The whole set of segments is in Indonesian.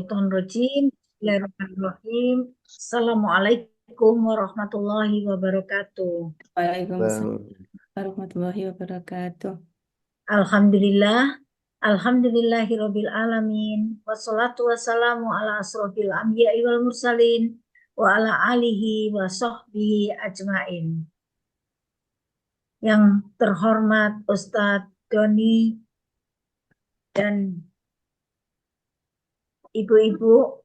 Minasyaitonirrajim. Bismillahirrahmanirrahim. Assalamualaikum warahmatullahi wabarakatuh. Waalaikumsalam warahmatullahi wabarakatuh. Alhamdulillah. Alhamdulillahirabbil alamin. Wassalatu wassalamu ala asrofil anbiya'i wal mursalin wa ala alihi wa sahbihi ajmain. Yang terhormat Ustadz Doni dan ibu-ibu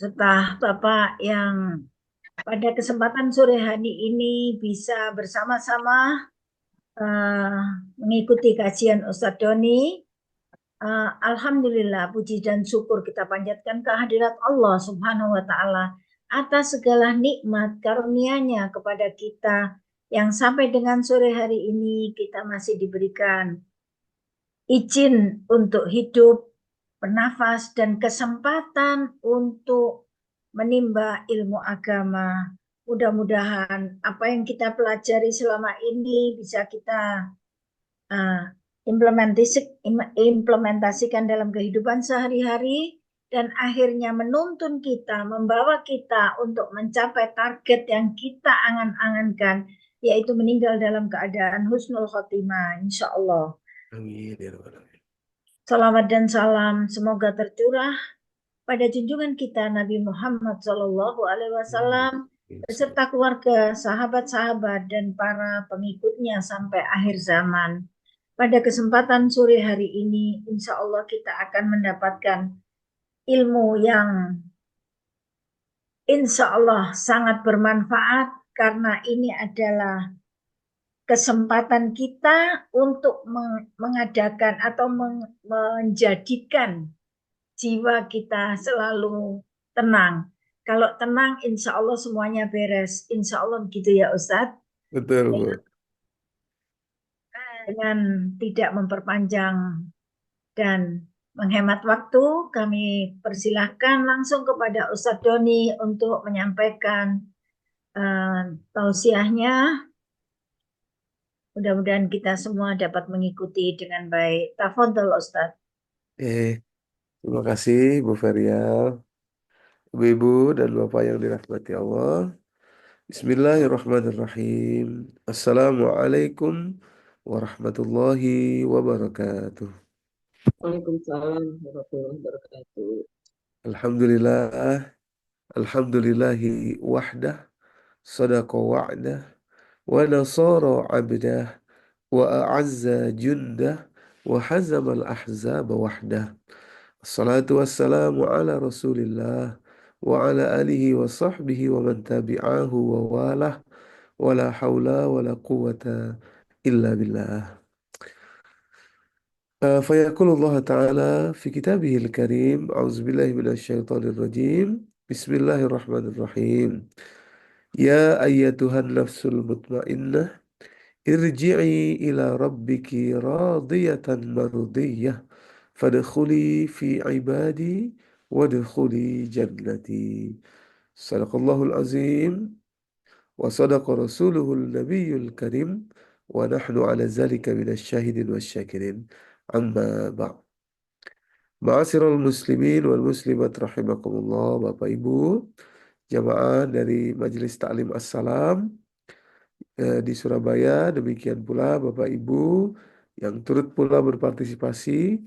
serta Bapak yang pada kesempatan sore hari ini bisa bersama-sama eh, mengikuti kajian Ustadz Doni. Alhamdulillah, puji dan syukur kita panjatkan kehadirat Allah Subhanahu wa Ta'ala atas segala nikmat karunia-Nya kepada kita yang sampai dengan sore hari ini kita masih diberikan izin untuk hidup, bernafas, dan kesempatan untuk menimba ilmu agama. Mudah-mudahan apa yang kita pelajari selama ini bisa kita uh, implementasikan dalam kehidupan sehari-hari dan akhirnya menuntun kita, membawa kita untuk mencapai target yang kita angan-angankan, yaitu meninggal dalam keadaan husnul khotimah, insya Allah. Amin ya rabbal alamin. Salawat dan salam semoga tercurah pada junjungan kita Nabi Muhammad SAW beserta keluarga, sahabat-sahabat, dan para pengikutnya sampai akhir zaman. Pada kesempatan sore hari ini, insya Allah kita akan mendapatkan ilmu yang insya Allah sangat bermanfaat karena ini adalah kesempatan kita untuk mengadakan atau menjadikan jiwa kita selalu tenang. Kalau tenang, insya Allah semuanya beres. Insya Allah begitu ya Ustadz. Betul, Bu. Dengan tidak memperpanjang dan menghemat waktu, kami persilahkan langsung kepada Ustadz Doni untuk menyampaikan tausiahnya. Mudah-mudahan kita semua dapat mengikuti dengan baik. Tafadhol Ustadz. Terima kasih Bu Ferial, Ibu-ibu dan Bapak yang dirahmati Allah. Bismillahirrahmanirrahim. Assalamualaikum warahmatullahi wabarakatuh. Waalaikumsalam warahmatullahi wabarakatuh. Alhamdulillah, alhamdulillahi wahdah, sadaqa wa'dah, wa nasara abdah, wa a'azza jundah, wa hazamal ahzaba wahdah. Assalatu wassalamu ala rasulillah wa ala alihi wa sahbihi wa man tabi'ahu wa walah wa la hawla wa la quwata illa billah. Fayaqulullah ta'ala fi kitabihil karim, a'udzubillahi minasyaitonir rajim, bismillahirrahmanirrahim. Ya ayyatuhan nafsul mutmainnah, irji'i ila rabbiki radiyatan mardiyah, fadkhuli fi ibadi wadkhuli jannati. Sadaqallahul azim wa sadaqa rasuluhul nabiyyul karim wa nahnu ala zalika minasyahidin wasyakirin. Amma ba'd. Ma'asyiral muslimin wal muslimat rahimakumullah, Bapak Ibu, jamaah dari Majelis Ta'lim As-Salam di Surabaya, demikian pula Bapak Ibu yang turut pula berpartisipasi.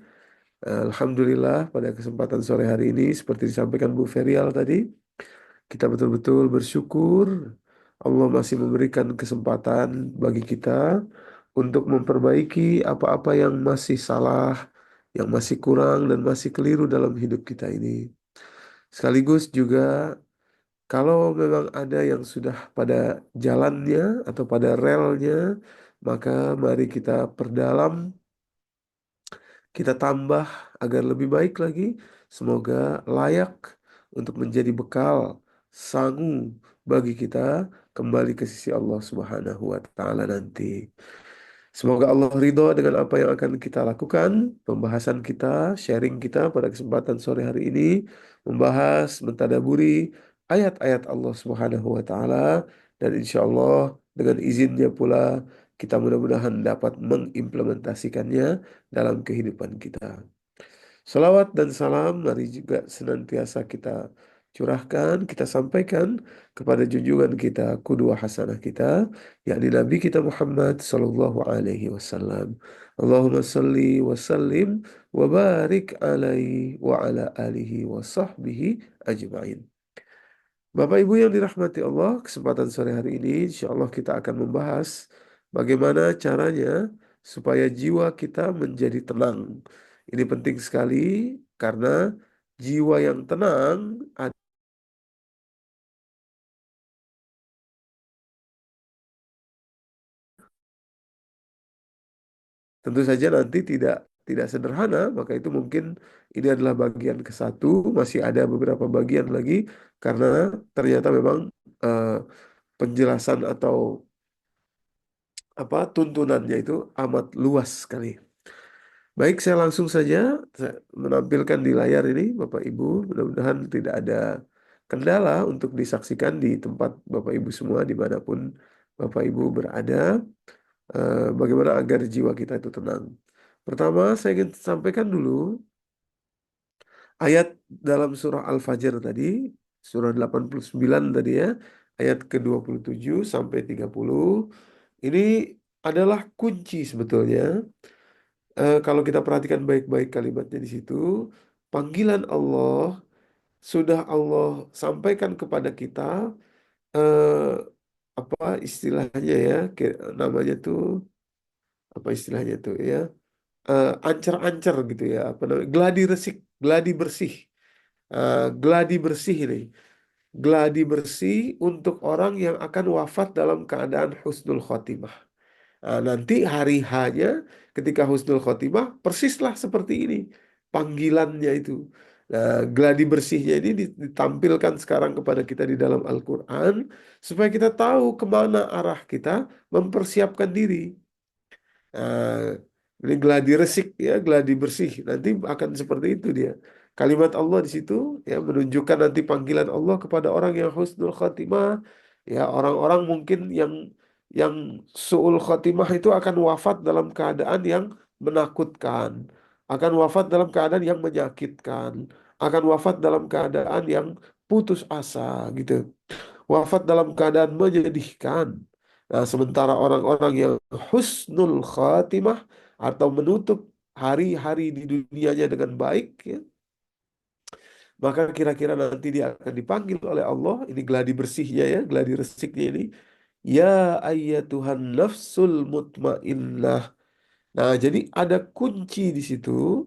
Alhamdulillah pada kesempatan sore hari ini seperti disampaikan Bu Ferial tadi, kita betul-betul bersyukur Allah masih memberikan kesempatan bagi kita untuk memperbaiki apa-apa yang masih salah, yang masih kurang dan masih keliru dalam hidup kita ini. Sekaligus juga kalau memang ada yang sudah pada jalannya atau pada relnya, maka mari kita perdalam, kita tambah agar lebih baik lagi. Semoga layak untuk menjadi bekal sangu bagi kita kembali ke sisi Allah Subhanahu wa Ta'ala nanti. Semoga Allah ridho dengan apa yang akan kita lakukan. Pembahasan kita, sharing kita pada kesempatan sore hari ini membahas, mentadaburi ayat-ayat Allah Subhanahu wa Ta'ala, dan insya Allah dengan izinnya pula kita mudah-mudahan dapat mengimplementasikannya dalam kehidupan kita. Salawat dan salam mari juga senantiasa kita curahkan, kita sampaikan kepada junjungan kita, qudwah hasanah kita, yakni Nabi kita Muhammad sallallahu alaihi wasallam. Allahumma salli wa sallim wa barik alaihi wa ala alihi wa sahbihi ajma'in. Bapak Ibu yang dirahmati Allah, kesempatan sore hari ini insya Allah kita akan membahas bagaimana caranya supaya jiwa kita menjadi tenang. Ini penting sekali karena jiwa yang tenang tentu saja nanti tidak sederhana, maka itu mungkin ini adalah bagian ke satu, masih ada beberapa bagian lagi karena ternyata memang eh, penjelasan atau tuntunannya itu amat luas sekali. Baik, saya langsung saja menampilkan di layar ini, Bapak Ibu. Mudah-mudahan tidak ada kendala untuk disaksikan di tempat Bapak Ibu semua, dimanapun Bapak Ibu berada, bagaimana agar jiwa kita itu tenang. Pertama, saya ingin sampaikan dulu ayat dalam surah Al-Fajr tadi, surah 89 tadi ya, ayat ke-27 sampai 30. Ini adalah kunci sebetulnya. Kalau kita perhatikan baik-baik kalimatnya di situ, panggilan Allah sudah Allah sampaikan kepada kita, eh, apa istilahnya ya, namanya tuh apa istilahnya tuh ya, ancer-ancer gitu ya, apa namanya, gladi resik, gladi bersih. Gladi bersih ini, gladi bersih untuk orang yang akan wafat dalam keadaan husnul khotimah. Nanti hari H-nya ketika husnul khotimah persislah seperti ini panggilannya itu. Nah, gladi bersihnya ini ditampilkan sekarang kepada kita di dalam Al-Quran supaya kita tahu kemana arah kita mempersiapkan diri. Nah, ini gladi resik ya, gladi bersih. Nanti akan seperti itu dia. Kalimat Allah di situ ya menunjukkan nanti panggilan Allah kepada orang yang husnul khatimah. Ya, orang-orang mungkin yang su'ul khatimah itu akan wafat dalam keadaan yang menakutkan, akan wafat dalam keadaan yang menyakitkan, akan wafat dalam keadaan yang putus asa gitu, wafat dalam keadaan menyedihkan. Nah, sementara orang-orang yang husnul khatimah atau menutup hari-hari di dunianya dengan baik, ya, maka kira-kira nanti dia akan dipanggil oleh Allah. Ini gladi bersihnya ya, gladi resiknya ini. Ya ayyatuhan nafsul mutmainnah. Nah, jadi ada kunci di situ.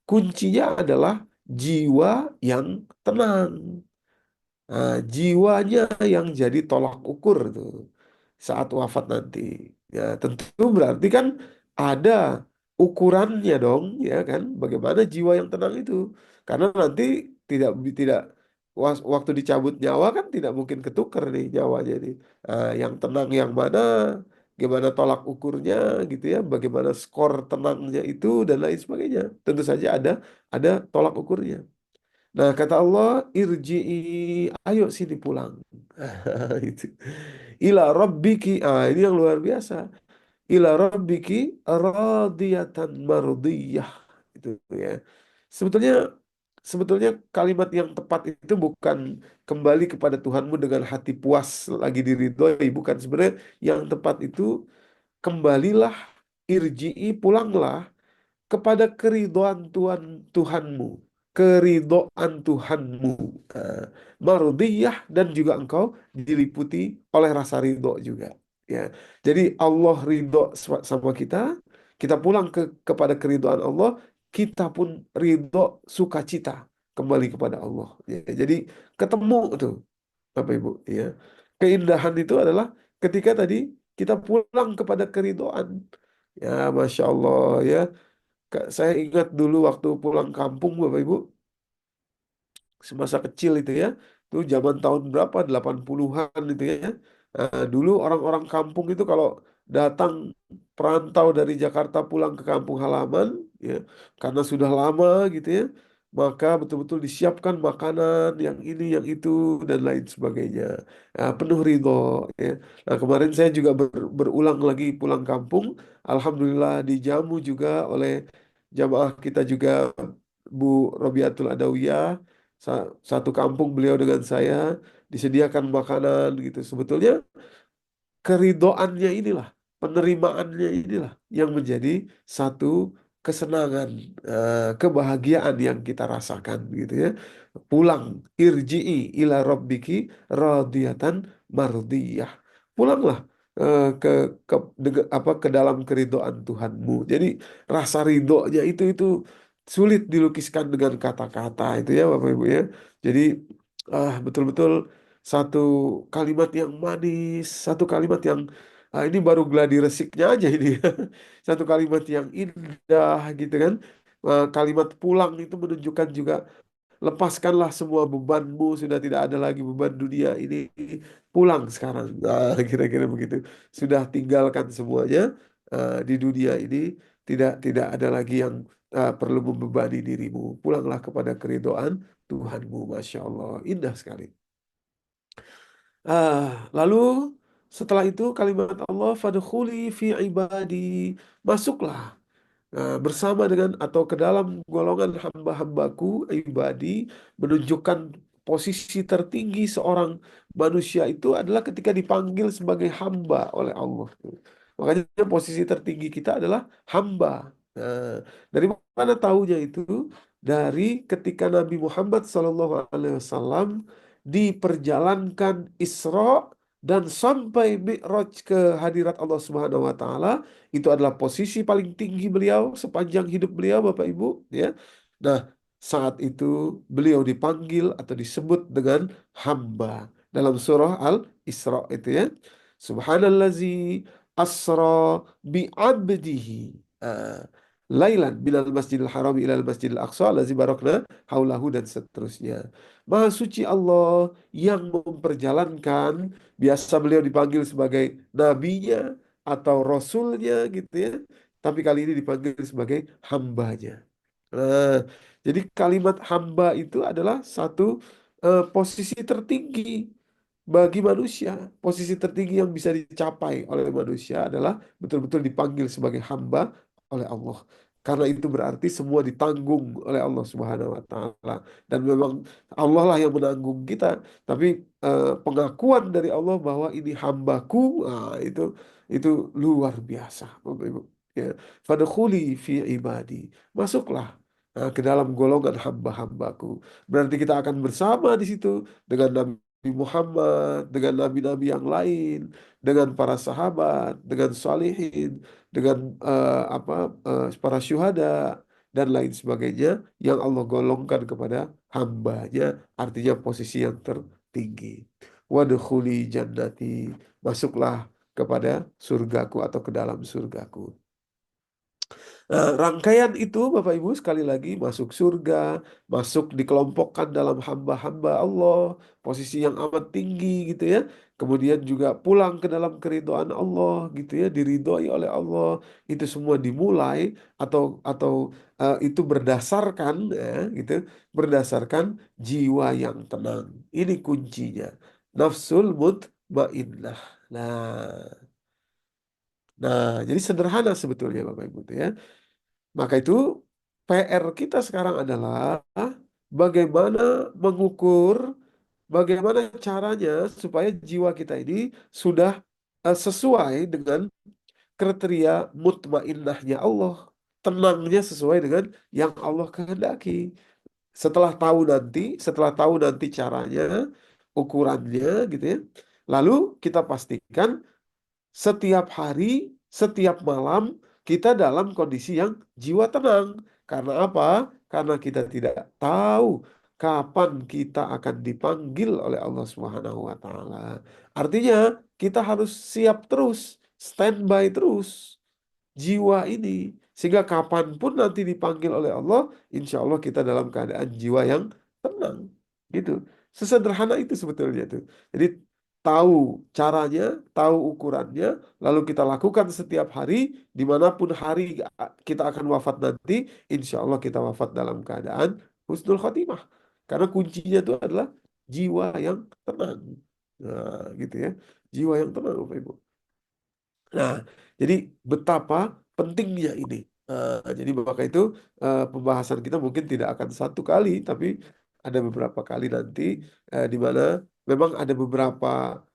Kuncinya adalah jiwa yang tenang. Nah, jiwanya yang jadi tolak ukur tuh saat wafat nanti. Ya, tentu berarti kan ada ukurannya dong, ya kan? Bagaimana jiwa yang tenang itu? Karena nanti tidak tidak waktu dicabut nyawa kan tidak mungkin ketukar nih nyawanya nih. Yang tenang yang mana? Gimana tolak ukurnya gitu ya? Bagaimana skor tenangnya itu dan lain sebagainya. Tentu saja ada tolak ukurnya. Nah, kata Allah, irji'i, ayo sini pulang. Itu. Ila rabbiki, ini yang luar biasa. Ila rabbiki radiyatan mardiyah. Itu ya. Sebetulnya sebetulnya kalimat yang tepat itu bukan kembali kepada Tuhanmu dengan hati puas lagi diridhoi, bukan. Sebenarnya yang tepat itu kembalilah, irji'i, pulanglah kepada keridhaan Tuhanmu, keridhaan Tuhanmu, eh, mardiyah, dan juga engkau diliputi oleh rasa ridho juga. Ya, jadi Allah ridho sama kita, kita pulang kepada keridhaan Allah, kita pun ridho sukacita kembali kepada Allah. Ya, jadi ketemu tuh, Bapak Ibu. Ya, keindahan itu adalah ketika tadi kita pulang kepada keridhaan. Ya, Masya Allah ya. Saya ingat dulu waktu pulang kampung Bapak Ibu, semasa kecil itu ya, itu zaman tahun berapa, 80-an itu ya. Dulu orang-orang kampung itu kalau datang perantau dari Jakarta pulang ke kampung halaman, ya, karena sudah lama gitu ya, maka betul-betul disiapkan makanan yang ini, yang itu, dan lain sebagainya. Penuh ridho. Ya. Nah, kemarin saya juga berulang lagi pulang kampung. Alhamdulillah dijamu juga oleh jamaah kita juga Bu Robiatul Adawiyah, satu kampung beliau dengan saya, disediakan makanan gitu. Sebetulnya keridoannya inilah, penerimaannya inilah yang menjadi satu kesenangan, kebahagiaan yang kita rasakan gitu ya. Pulang, irji'i ila rabbiki radiyatan mardiyah. Pulanglah ke ke dalam keridoan Tuhanmu. Jadi rasa ridhonya itu sulit dilukiskan dengan kata-kata itu ya Bapak Ibu ya. Jadi betul-betul satu kalimat yang manis, satu kalimat yang ini baru gladi resiknya aja ini. Satu kalimat yang indah gitu kan. Kalimat pulang itu menunjukkan juga lepaskanlah semua bebanmu, sudah tidak ada lagi beban dunia ini. Pulang sekarang. Nah, kira-kira begitu. Sudah tinggalkan semuanya di dunia ini, tidak ada lagi yang perlu membebani dirimu. Pulanglah kepada keridhaan Tuhanmu, Masya Allah. Indah sekali. Lalu setelah itu kalimat Allah fadkhuli fi ibadi, masuklah bersama dengan atau ke dalam golongan hamba-hambaku ibadi, menunjukkan posisi tertinggi seorang manusia itu adalah ketika dipanggil sebagai hamba oleh Allah. Makanya posisi tertinggi kita adalah hamba. Nah, dari mana tahunya itu? Dari ketika Nabi Muhammad SAW diperjalankan Isra dan sampai Mi'raj ke hadirat Allah Subhanahu wa taala, itu adalah posisi paling tinggi beliau sepanjang hidup beliau, Bapak Ibu, ya. Nah, saat itu beliau dipanggil atau disebut dengan hamba dalam surah Al-Isra itu ya. Subhanallazi asra bi'abdihi. Ah, Lailan minal masjidil haram ilal masjidil aqsa allazi barakna haulahu dan seterusnya. Maha suci Allah yang memperjalankan, biasa beliau dipanggil sebagai nabinya atau rasulnya gitu ya. Tapi kali ini dipanggil sebagai hambanya. Nah, jadi kalimat hamba itu adalah satu posisi tertinggi bagi manusia. Posisi tertinggi yang bisa dicapai oleh manusia adalah betul-betul dipanggil sebagai hamba oleh Allah. Karena itu berarti semua ditanggung oleh Allah Subhanahu wa taala. Dan memang Allah lah yang menanggung kita. Tapi pengakuan dari Allah bahwa ini hambaku, itu luar biasa, Bapak Ibu. Ya, fadkhuli fi ibadi. Masuklah ke dalam golongan hamba-hambaku. Berarti kita akan bersama di situ dengan Nabi Muhammad, dengan nabi-nabi yang lain, dengan para sahabat, dengan salihin, dengan para syuhada dan lain sebagainya yang Allah golongkan kepada hambanya, artinya posisi yang tertinggi. Wadkhuli jannati, masuklah kepada surgaku atau ke dalam surgaku. Rangkaian itu Bapak Ibu sekali lagi masuk surga, masuk dikelompokkan dalam hamba-hamba Allah, posisi yang amat tinggi gitu ya. Kemudian juga pulang ke dalam keridhaan Allah gitu ya, diridhoi oleh Allah. Itu semua dimulai atau itu berdasarkan gitu, berdasarkan jiwa yang tenang. Ini kuncinya. Nafsul mutmainnah. Nah, jadi sederhana sebetulnya Bapak Ibu tuh ya. Maka itu PR kita sekarang adalah bagaimana mengukur, bagaimana caranya supaya jiwa kita ini sudah sesuai dengan kriteria mutmainnahnya Allah. Tenangnya sesuai dengan yang Allah kehendaki. Setelah tahu nanti caranya, ukurannya gitu ya. Lalu kita pastikan setiap hari, setiap malam kita dalam kondisi yang jiwa tenang. Karena apa? Karena kita tidak tahu kapan kita akan dipanggil oleh Allah Subhanahu wa taala. Artinya, kita harus siap terus, standby terus jiwa ini, sehingga kapanpun nanti dipanggil oleh Allah, insya Allah kita dalam keadaan jiwa yang tenang gitu. Sesederhana itu sebetulnya tuh. Jadi tahu caranya, tahu ukurannya, lalu kita lakukan setiap hari, dimanapun hari kita akan wafat nanti, insya Allah kita wafat dalam keadaan husnul khotimah. Karena kuncinya itu adalah jiwa yang tenang. Nah, gitu ya. Jiwa yang tenang, Bapak Ibu. Nah, jadi betapa pentingnya ini. Jadi maka itu pembahasan kita mungkin tidak akan satu kali, tapi ada beberapa kali nanti di mana memang ada beberapa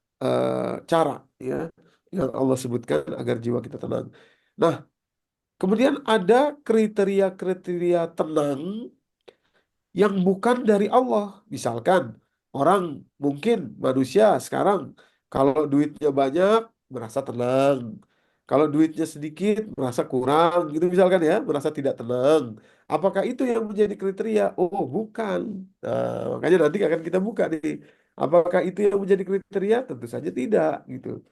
cara ya yang Allah sebutkan agar jiwa kita tenang. Nah, kemudian ada kriteria-kriteria tenang yang bukan dari Allah. Misalkan orang mungkin manusia sekarang kalau duitnya banyak merasa tenang. Kalau duitnya sedikit merasa kurang gitu misalkan ya, merasa tidak tenang. Apakah itu yang menjadi kriteria? Oh, bukan. Nah, makanya nanti akan kita buka nih. Apakah itu yang menjadi kriteria? Tentu saja tidak gitu.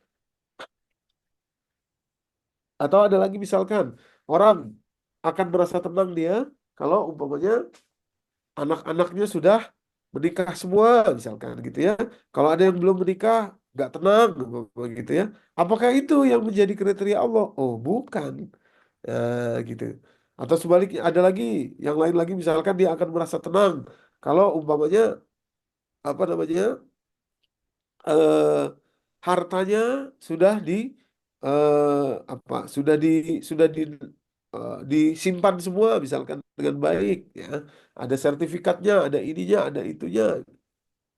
Atau ada lagi misalkan orang akan merasa tenang dia kalau umpamanya anak-anaknya sudah menikah semua misalkan gitu ya. Kalau ada yang belum menikah nggak tenang gitu ya. Apakah itu yang menjadi kriteria Allah? Oh, bukan. Gitu. Atau sebaliknya ada lagi yang lain lagi misalkan dia akan merasa tenang kalau umpamanya apa namanya eh, hartanya sudah di apa disimpan semua misalkan dengan baik ya, ada sertifikatnya, ada ininya, ada itunya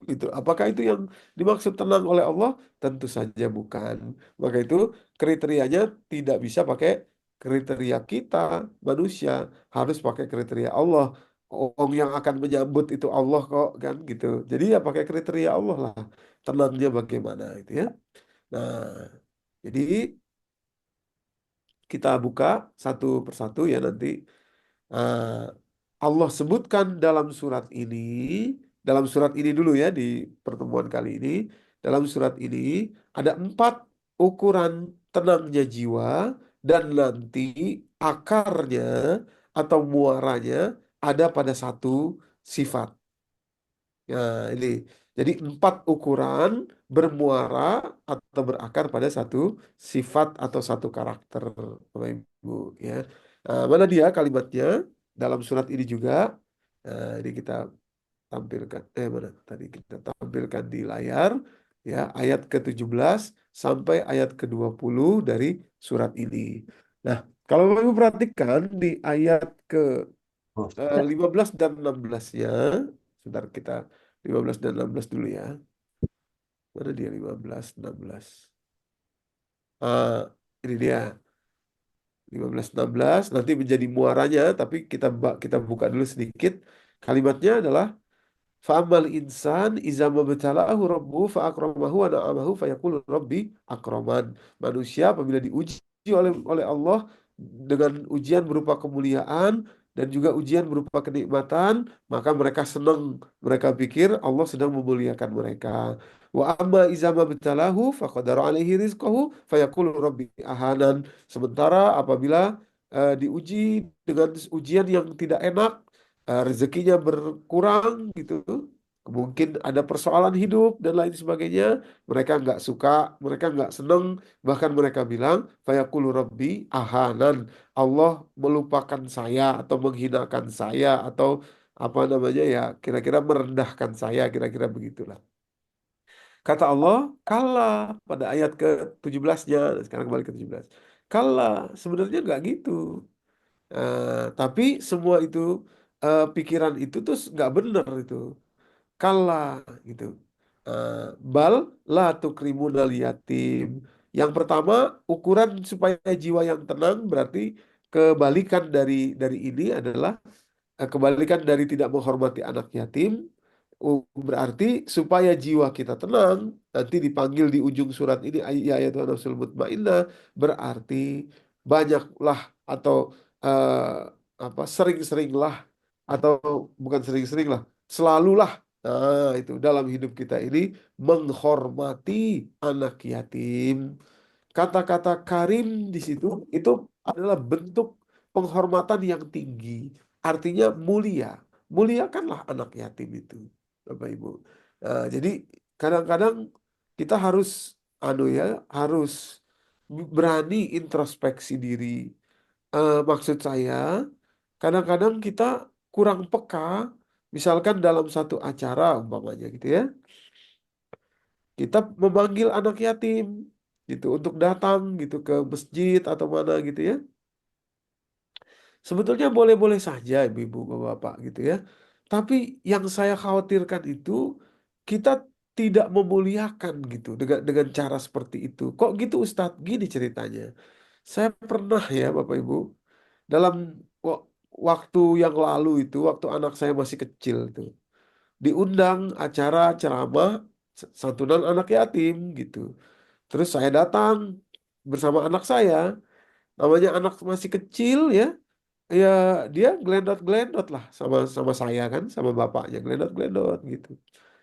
gitu. Apakah itu yang dimaksud tenang oleh Allah? Tentu saja bukan. Maka itu kriterianya tidak bisa pakai kriteria kita manusia, harus pakai kriteria Allah. Orang yang akan menyambut itu Allah kok kan gitu. Jadi ya pakai kriteria Allah lah. Tenangnya bagaimana itu ya. Nah, jadi kita buka satu persatu ya nanti. Eh, Allah sebutkan dalam surat ini dulu ya di pertemuan kali ini, dalam surat ini ada 4 ukuran tenangnya jiwa dan nanti akarnya atau muaranya ada pada satu sifat. Nah, ini. Jadi 4 ukuran bermuara atau berakar pada satu sifat atau satu karakter, Bapak Ibu ya. Mana dia kalimatnya dalam surat ini juga. Ini kita tampilkan. Mana tadi kita tampilkan di layar ya ayat ke-17 sampai ayat ke-20 dari surat ini. Nah, kalau Bapak Ibu perhatikan di ayat ke 15 dan 16-nya, sebentar kita 15 dan 16 dulu ya. Mana dia 15, 16. Ah, ini dia 15, 16 nanti menjadi muaranya, tapi kita buka dulu sedikit. Kalimatnya adalah fa'amal insan iza mabtala'ahu rabbuhu fa'akramahu wa na'amahu fayaqulu rabbi akraman. Manusia apabila diuji oleh Allah dengan ujian berupa kemuliaan dan juga ujian berupa kenikmatan, maka mereka senang, mereka pikir Allah sedang memuliakan mereka. Wa amma iza mabtalahu faqadara alaihi rizqahu fayaqulu rabbi ahanan. Sementara apabila diuji dengan ujian yang tidak enak, rezekinya berkurang gitu, mungkin ada persoalan hidup dan lain sebagainya, mereka nggak suka, mereka nggak seneng, bahkan mereka bilang fayaqulu rabbi ahanan, Allah melupakan saya atau menghinakan saya atau apa namanya ya, kira-kira merendahkan saya, kira-kira begitulah. Kata Allah kala pada ayat ke-17-nya. Sekarang kembali ke-17, kala sebenarnya nggak gitu. Tapi semua itu pikiran itu tuh nggak benar itu. Kalah gitu. Eh, bal la tukrimunal yatim. Yang pertama, ukuran supaya jiwa yang tenang berarti kebalikan dari ini adalah kebalikan dari tidak menghormati anak yatim. Berarti supaya jiwa kita tenang, nanti dipanggil di ujung surat ini ya ayat nafsul mutmainnah, berarti banyaklah atau sering-seringlah atau bukan sering-sering lah, selalulah. Nah, itu dalam hidup kita ini menghormati anak yatim. Kata-kata karim di situ itu adalah bentuk penghormatan yang tinggi. Artinya mulia. Muliakanlah anak yatim itu, Bapak Ibu. Jadi kadang-kadang kita harus harus berani introspeksi diri. Maksud saya, kadang-kadang kita kurang peka, misalkan dalam satu acara umpamanya gitu ya, kita memanggil anak yatim gitu untuk datang gitu ke masjid atau mana gitu ya. Sebetulnya boleh-boleh saja ibu-ibu, bapak-bapak gitu ya. Tapi yang saya khawatirkan itu kita tidak memuliakan gitu dengan cara seperti itu. Kok gitu Ustadz? Gini ceritanya. Saya pernah ya Bapak Ibu, dalam wa- waktu yang lalu itu, waktu anak saya masih kecil itu, diundang acara ceramah santunan anak yatim gitu. Terus saya datang bersama anak saya, namanya anak masih kecil ya, ya dia gelendot-gelendot lah sama sama saya kan, sama bapaknya gelendot-gelendot gitu.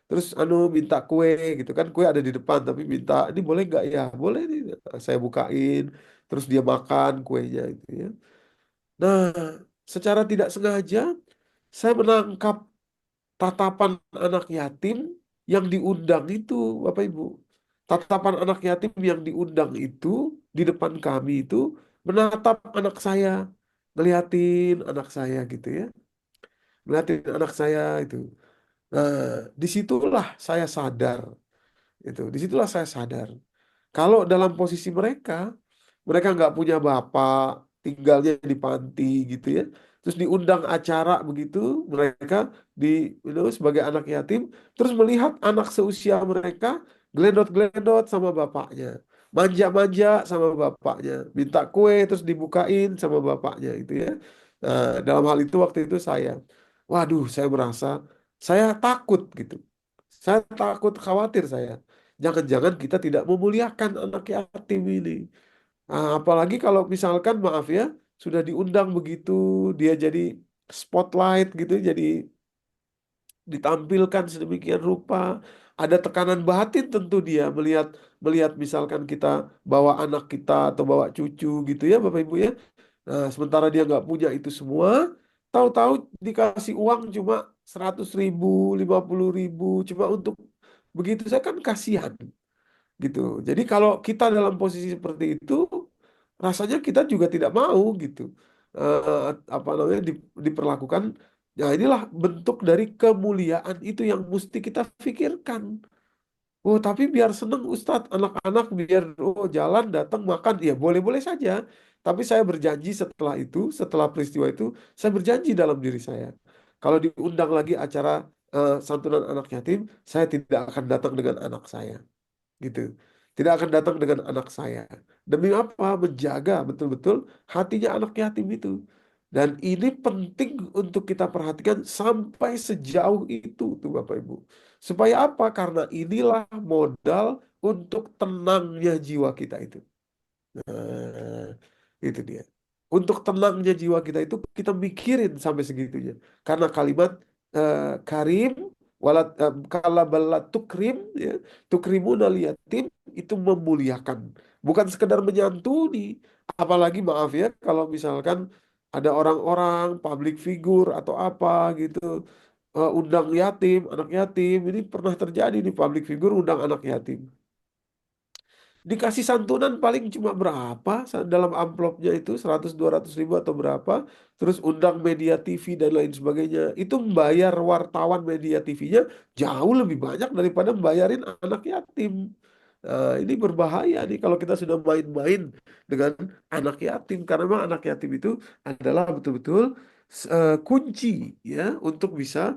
Terus minta kue gitu kan, kue ada di depan tapi minta ini boleh nggak ya? Boleh nih, saya bukain, terus dia makan kuenya itu ya. Nah, secara tidak sengaja saya menangkap tatapan anak yatim yang diundang itu, Bapak Ibu. Tatapan anak yatim yang diundang itu di depan kami itu menatap anak saya, ngeliatin anak saya gitu ya, ngeliatin anak saya itu. Nah, disitulah saya sadar, itu. Disitulah saya sadar. Kalau dalam posisi mereka, mereka nggak punya bapak, tinggalnya di panti gitu ya. Terus diundang acara begitu, mereka di sebagai anak yatim, terus melihat anak seusia mereka gelendot-gelendot sama bapaknya, manja-manja sama bapaknya, minta kue terus dibukain sama bapaknya itu ya. Nah, dalam hal itu waktu itu waduh, saya merasa saya takut gitu. Saya takut, khawatir saya. Jangan-jangan kita tidak memuliakan anak yatim ini. Apalagi kalau misalkan maaf ya, sudah diundang begitu, dia jadi spotlight gitu, jadi ditampilkan sedemikian rupa, ada tekanan batin tentu dia melihat melihat misalkan kita bawa anak kita atau bawa cucu gitu ya Bapak Ibu ya. Nah, sementara dia nggak punya itu semua, tahu-tahu dikasih uang cuma 100.000, 50.000, cuma untuk begitu saya kan kasihan gitu. Jadi kalau kita dalam posisi seperti itu, rasanya kita juga tidak mau gitu. Apa namanya diperlakukan. Ya inilah bentuk dari kemuliaan itu yang mesti kita pikirkan. Oh, tapi biar seneng Ustadz, anak-anak biar jalan datang makan, ya boleh-boleh saja. Tapi saya berjanji setelah itu, setelah peristiwa itu, saya berjanji dalam diri saya. Kalau diundang lagi acara santunan anak yatim, saya tidak akan datang dengan anak saya gitu. Tidak akan datang dengan anak saya. Demi apa? Menjaga betul-betul hatinya anak yatim itu. Dan ini penting untuk kita perhatikan sampai sejauh itu tuh Bapak Ibu. Supaya apa? Karena inilah modal untuk tenangnya jiwa kita itu. Nah, itu dia. Untuk tenangnya jiwa kita itu kita mikirin sampai segitunya. Karena kalimat karim walat kala bala tukrim ya, tukrimun yatim itu memuliakan, bukan sekedar menyantuni. Apalagi maaf ya kalau misalkan ada orang-orang public figure atau apa gitu undang yatim, anak yatim, ini pernah terjadi di public figure undang anak yatim. Dikasih santunan paling cuma berapa dalam amplopnya itu 100-200 ribu atau berapa, terus undang media TV dan lain sebagainya, itu membayar wartawan media TV-nya jauh lebih banyak daripada membayarin anak yatim. Nah, ini berbahaya nih kalau kita sudah main-main dengan anak yatim, karena memang anak yatim itu adalah betul-betul kunci ya untuk bisa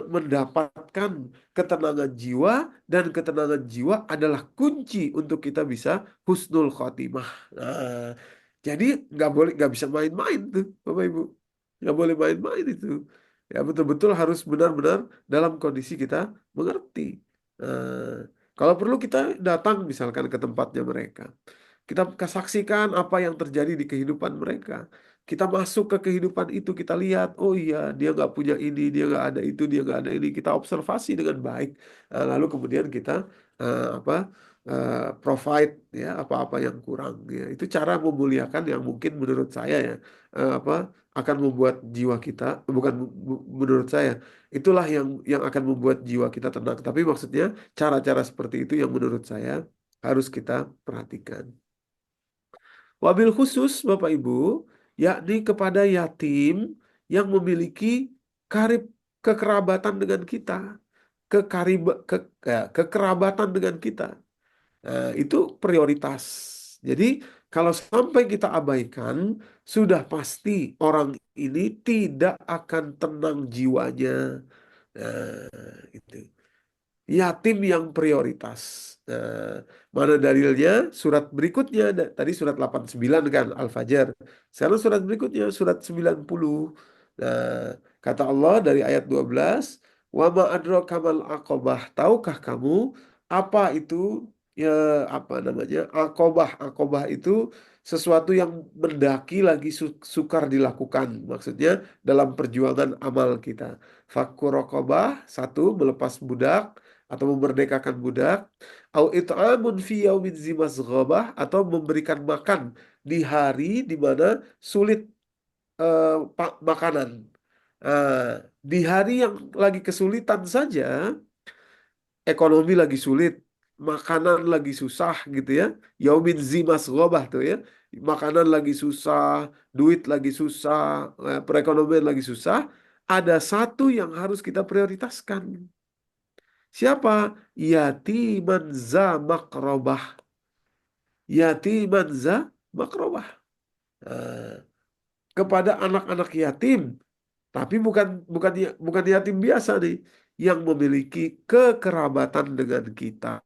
mendapatkan ketenangan jiwa, dan ketenangan jiwa adalah kunci untuk kita bisa husnul khotimah. Nah, jadi nggak bisa main-main tuh, Bapak Ibu, nggak boleh main-main itu. Ya betul-betul harus benar-benar dalam kondisi kita mengerti. Nah, kalau perlu kita datang misalkan ke tempatnya mereka. Kita saksikan apa yang terjadi di kehidupan mereka. Kita masuk ke kehidupan itu, kita lihat, oh iya, dia nggak punya ini, dia nggak ada itu, dia nggak ada ini. Kita observasi dengan baik. Lalu kemudian kita apa provide ya apa-apa yang kurang. Ya. Itu cara memuliakan yang mungkin menurut saya ya apa akan membuat jiwa kita, bukan menurut saya, itulah yang akan membuat jiwa kita tenang. Tapi maksudnya cara-cara seperti itu yang menurut saya harus kita perhatikan. Wabil khusus Bapak Ibu, yakni kepada yatim yang memiliki karib kekerabatan dengan kita, kekarib kekerabatan dengan kita. Nah, itu prioritas. Jadi Kalau sampai kita abaikan, sudah pasti orang ini tidak akan tenang jiwanya. Nah, itu. Yatim yang prioritas. Nah, mana dalilnya? Surat berikutnya, tadi surat 89 kan, Al-Fajr. Sekarang surat berikutnya, surat 90. Nah, kata Allah dari ayat 12, wa ma adraka mal aqabah. Tahukah kamu apa itu ya apa namanya? Aqabah. Aqabah itu sesuatu yang mendaki lagi sukar dilakukan. Maksudnya dalam perjuangan amal kita. Fakku raqabah, satu melepas budak atau memerdekakan budak, au it'amun fi yaumin zi masghabah, atau memberikan makan di hari di mana sulit makanan. Di hari yang lagi kesulitan saja, ekonomi lagi sulit, makanan lagi susah gitu ya. Yaumin zi masghabah tuh ya. Makanan lagi susah, duit lagi susah, perekonomian lagi susah. Ada satu yang harus kita prioritaskan. Siapa? Yatiman za makrobah. Yatiman za makrobah. Eh, kepada anak-anak yatim, tapi bukan yatim biasa nih, yang memiliki kekerabatan dengan kita.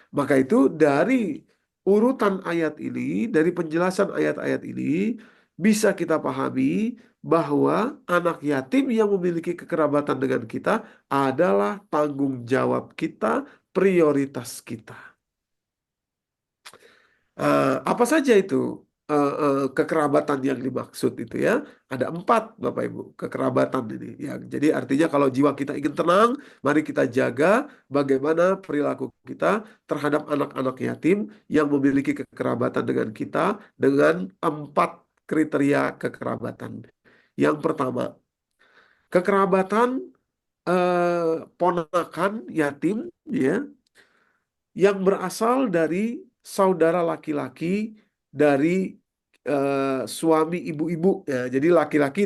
Maka itu dari urutan ayat ini, dari penjelasan ayat-ayat ini, bisa kita pahami bahwa anak yatim yang memiliki kekerabatan dengan kita adalah tanggung jawab kita, prioritas kita. Apa saja itu kekerabatan yang dimaksud itu ya? Ada 4, Bapak Ibu, kekerabatan ini. Ya, jadi artinya kalau jiwa kita ingin tenang, mari kita jaga bagaimana perilaku kita terhadap anak-anak yatim yang memiliki kekerabatan dengan kita dengan 4 kriteria kekerabatan. Yang pertama, kekerabatan ponakan yatim ya, yang berasal dari saudara laki-laki dari suami ibu-ibu ya. Jadi laki-laki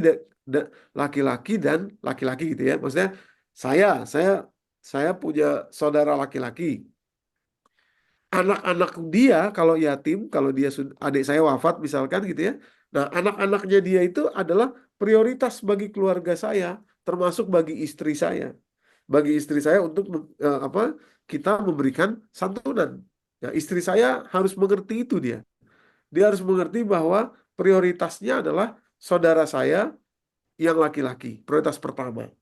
dan laki-laki gitu ya. Maksudnya saya saya saya punya saudara laki-laki. Anak-anak dia kalau yatim, kalau dia adik saya wafat misalkan gitu ya. Nah, anak-anaknya dia itu adalah prioritas bagi keluarga saya, termasuk bagi istri saya. Bagi istri saya untuk apa? Kita memberikan santunan. Ya, istri saya harus mengerti itu dia. Dia harus mengerti bahwa prioritasnya adalah saudara saya yang laki-laki, prioritas pertama.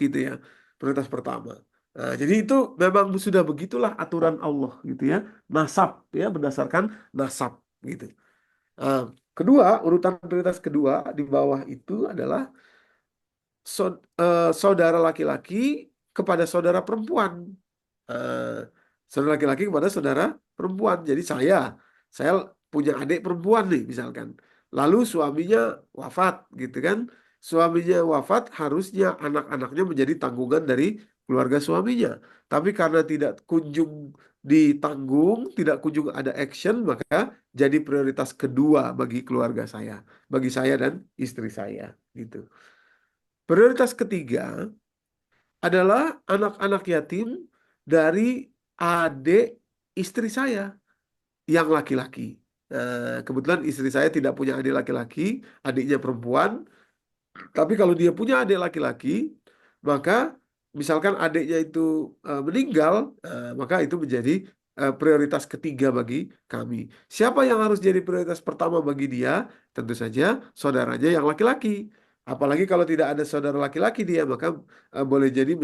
Gitu ya. Prioritas pertama. Nah, jadi itu memang sudah begitulah aturan Allah gitu ya. Nasab ya, berdasarkan nasab gitu. Nah, kedua, urutan prioritas kedua di bawah itu adalah saudara laki-laki kepada saudara perempuan. Eh, saudara laki-laki kepada saudara perempuan. Jadi saya punya adik perempuan nih misalkan. Lalu suaminya wafat gitu kan. Suaminya wafat, harusnya anak-anaknya menjadi tanggungan dari keluarga suaminya. Tapi karena tidak kunjung ditanggung, tidak kunjung ada action, maka jadi prioritas kedua bagi keluarga saya, bagi saya dan istri saya gitu. Prioritas ketiga adalah anak-anak yatim dari adik istri saya yang laki-laki. Kebetulan istri saya tidak punya adik laki-laki, adiknya perempuan. Tapi kalau dia punya adik laki-laki, maka misalkan adiknya itu meninggal, maka itu menjadi prioritas ketiga bagi kami. Siapa yang harus jadi prioritas pertama bagi dia? Tentu saja saudaranya yang laki-laki. Apalagi kalau tidak ada saudara laki-laki dia, maka boleh jadi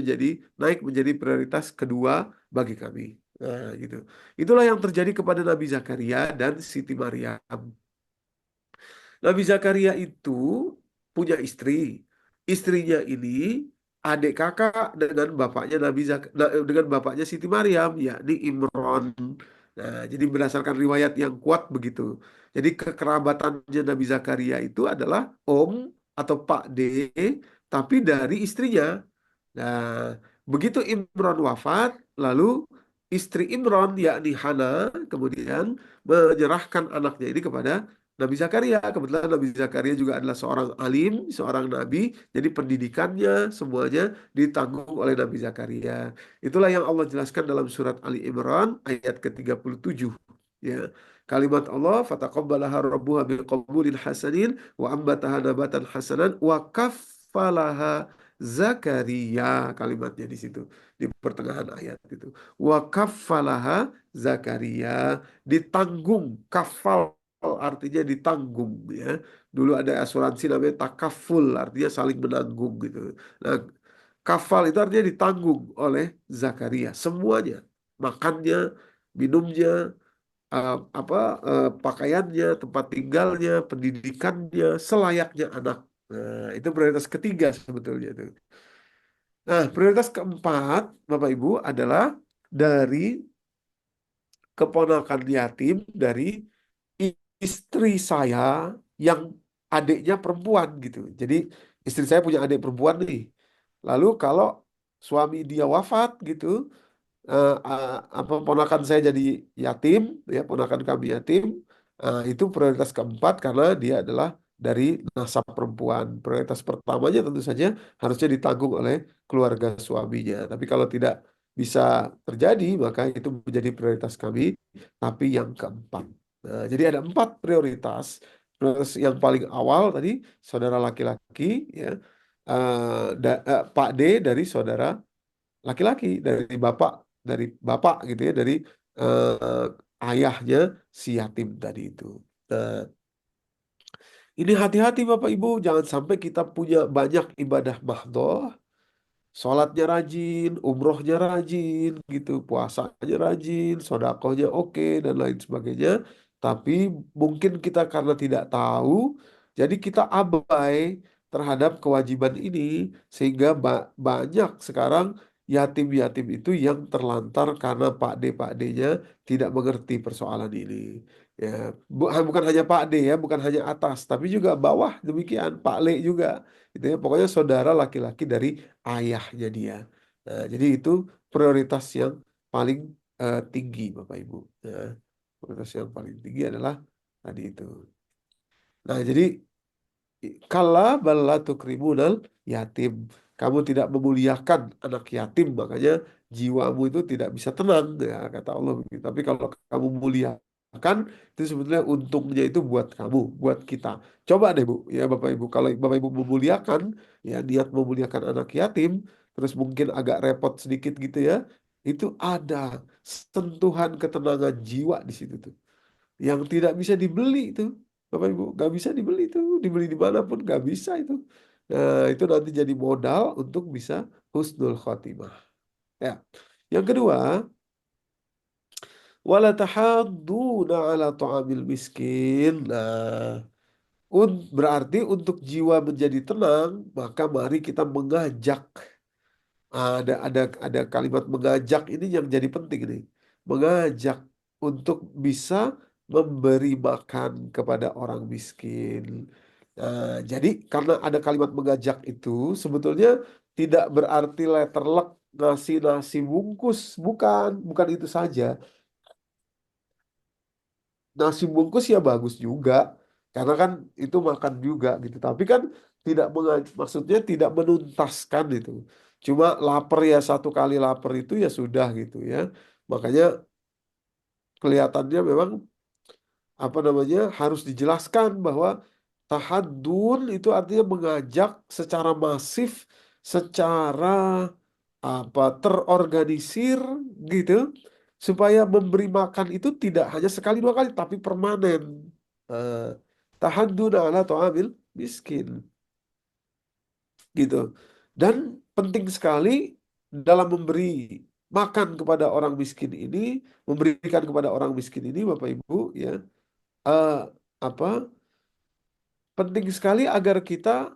naik menjadi prioritas kedua bagi kami. Nah, gitu. Itulah yang terjadi kepada Nabi Zakaria dan Siti Maryam. Nabi Zakaria itu punya istri. Istrinya ini adik kakak dengan bapaknya dengan bapaknya Siti Maryam, yakni Imron. Nah, jadi berdasarkan riwayat yang kuat begitu. Jadi kekerabatannya Nabi Zakaria itu adalah om atau Pak D, tapi dari istrinya. Nah, begitu Imron wafat, lalu istri Imron yakni Hana kemudian menyerahkan anaknya ini kepada Nabi Zakaria. Kebetulan Nabi Zakaria juga adalah seorang alim, seorang nabi, jadi pendidikannya semuanya ditanggung oleh Nabi Zakaria. Itulah yang Allah jelaskan dalam surat Ali Imran ayat ke-37. Ya, kalimat Allah fataqabbalaha rabbuha biqabulin hasanin wa ambataha nabatan hasanan wa kaffalaha Zakaria, kalimatnya di situ di pertengahan ayat itu. Wa kaffalaha Zakaria, ditanggung. Kafal artinya ditanggung, ya. Dulu ada asuransi namanya takaful, artinya saling menanggung gitu. Nah, kafal itu artinya ditanggung oleh Zakaria semuanya, makannya, minumnya, apa pakaiannya, tempat tinggalnya, pendidikannya, selayaknya anak. Nah, itu prioritas ketiga sebetulnya itu. Nah, prioritas keempat, Bapak Ibu, adalah dari keponakan yatim dari istri saya yang adiknya perempuan gitu. Jadi istri saya punya adik perempuan nih. Lalu kalau suami dia wafat gitu, apa ponakan saya jadi yatim, ya ponakan kami yatim, itu prioritas keempat karena dia adalah dari nasab perempuan. Prioritas pertamanya tentu saja harusnya ditanggung oleh keluarga suaminya. Tapi kalau tidak bisa terjadi, maka itu menjadi prioritas kami, tapi yang keempat. Nah, jadi ada 4 prioritas. Prioritas yang paling awal tadi saudara laki-laki, ya, Pak D dari saudara laki-laki, dari bapak gitu ya, dari ayahnya si yatim tadi itu. Nah, ini hati-hati Bapak Ibu, jangan sampai kita punya banyak ibadah mahdoh, sholatnya rajin, umrohnya rajin, gitu, puasanya rajin, sodakohnya oke, dan lain sebagainya. Tapi mungkin kita karena tidak tahu, jadi kita abai terhadap kewajiban ini, sehingga banyak sekarang yatim-yatim itu yang terlantar karena Pak D-Pak D-nya tidak mengerti persoalan ini. Ya, bukan hanya Pak D ya, bukan hanya atas, tapi juga bawah demikian, Pak Le juga. Gitu ya, pokoknya saudara laki-laki dari ayahnya dia. Nah, jadi itu prioritas yang paling tinggi, Bapak Ibu. Ya, prioritas yang paling tinggi adalah tadi itu. Nah, jadi kala bala tukrimunal yatim. Kamu tidak memuliakan anak yatim, makanya jiwamu itu tidak bisa tenang, ya, kata Allah begitu. Tapi kalau kamu muliakan, itu sebetulnya untungnya itu buat kamu, buat kita. Coba deh Bu, ya Bapak Ibu, kalau Bapak Ibu memuliakan, ya niat memuliakan anak yatim, terus mungkin agak repot sedikit gitu ya, itu ada sentuhan ketenangan jiwa di situ tuh yang tidak bisa dibeli itu, Bapak Ibu, nggak bisa dibeli itu, dibeli dimanapun nggak bisa itu. Nah, itu nanti jadi modal untuk bisa husnul khotimah. Ya, yang kedua, wala tahadduna ala ta'amil miskin. Nah, berarti untuk jiwa menjadi tenang, maka mari kita mengajak. Ada kalimat mengajak ini yang jadi penting nih. Mengajak untuk bisa memberi makan kepada orang miskin. Nah, jadi karena ada kalimat mengajak itu sebetulnya tidak berarti letterlek ngasih nasi bungkus, bukan itu saja. Nasi bungkus ya bagus juga karena kan itu makan juga gitu, tapi kan maksudnya tidak menuntaskan itu, cuma lapar ya, satu kali lapar itu ya sudah gitu ya. Makanya kelihatannya memang apa namanya harus dijelaskan bahwa tahadun itu artinya mengajak secara masif, secara terorganisir gitu, supaya memberi makan itu tidak hanya sekali dua kali tapi permanen. Eh, Tahadun ala ta'amil miskin gitu. Dan penting sekali dalam memberi makan kepada orang miskin ini, memberikan kepada orang miskin ini, Bapak Ibu, ya, eh, apa penting sekali agar kita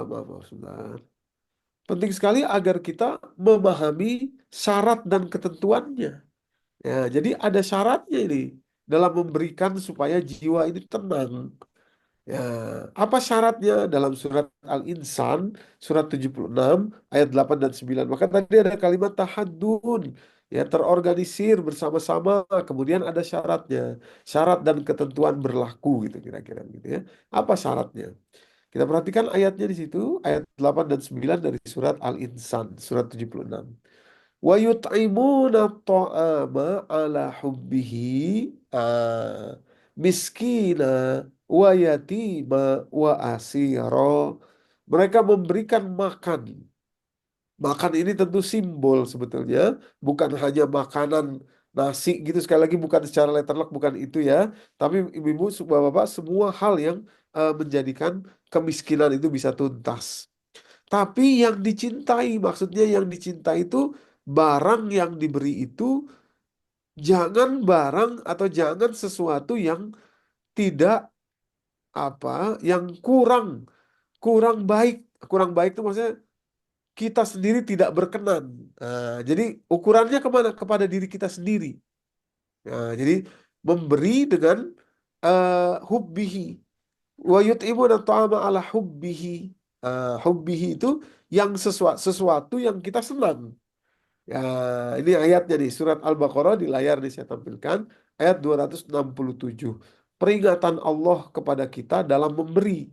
maaf, sebentar. Penting sekali agar kita memahami syarat dan ketentuannya. Ya, jadi ada syaratnya ini dalam memberikan supaya jiwa ini tenang. Ya, apa syaratnya dalam surat Al-Insan, surat 76 ayat 8 dan 9. Maka tadi ada kalimat tahadun, ya terorganisir bersama-sama, kemudian ada syaratnya. Syarat dan ketentuan berlaku gitu kira-kira gitu ya. Apa syaratnya? Kita perhatikan ayatnya di situ, ayat 8 dan 9 dari surat Al-Insan, surat 76. Wa yut'imuna ta'ama ala hubbihi ah, miskina wa yatima wa asira. Mereka memberikan makan. Makan ini tentu simbol sebetulnya, bukan hanya makanan nasi gitu, sekali lagi bukan secara letterlock, bukan itu ya. Tapi ibu-ibu, bapak-bapak, semua hal yang menjadikan kemiskinan itu bisa tuntas. Tapi yang dicintai, maksudnya yang dicintai itu barang yang diberi itu jangan barang atau jangan sesuatu yang tidak apa, yang kurang kurang baik. Kurang baik itu maksudnya kita sendiri tidak berkenan. Nah, jadi ukurannya kemana? Kepada diri kita sendiri. Nah, jadi memberi dengan hubbihi. Wa yut'imuna ta'ama ala hubbihi. Hubbihi itu yang sesuatu yang kita senang. Ya, ini ayatnya nih, surat Al-Baqarah di layar nih saya tampilkan, ayat 267. Peringatan Allah kepada kita dalam memberi.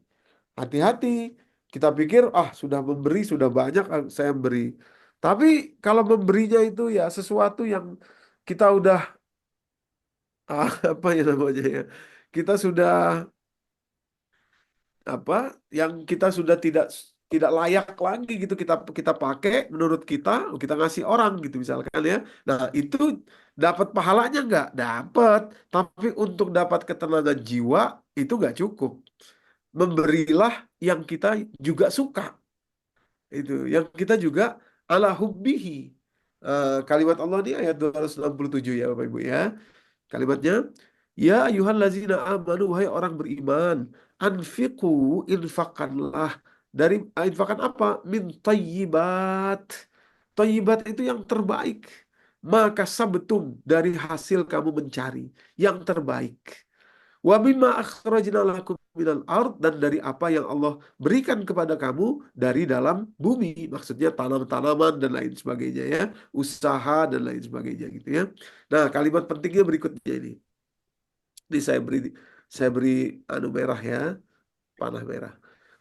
Hati-hati, kita pikir, sudah memberi, sudah banyak saya beri. Tapi kalau memberinya itu ya sesuatu yang kita udah, apa ya namanya ya, kita sudah, apa, yang kita sudah tidak tidak layak lagi gitu kita kita pakai menurut kita ngasih orang gitu misalkan ya. Nah, itu dapat pahalanya nggak? Dapat. Tapi untuk dapat ketenangan jiwa itu nggak cukup. Memberilah yang kita juga suka. Itu yang kita juga ala hubbihi. Kalimat Allah ini ayat 267 ya Bapak Ibu ya. Kalimatnya, ya ayyuhallazina amanu, wahai orang beriman, anfiqu, infakkanlah. Dari infakkan apa? Min thayyibat. Thayyibat itu yang terbaik. Maka sabtum, dari hasil kamu mencari yang terbaik. Wa mimma akhrajna lakum minal ard, dan dari apa yang Allah berikan kepada kamu dari dalam bumi, maksudnya tanam-tanaman dan lain sebagainya ya, usaha dan lain sebagainya gitu ya. Nah, kalimat pentingnya berikutnya ini. Ini saya beri anu merah ya, panah merah.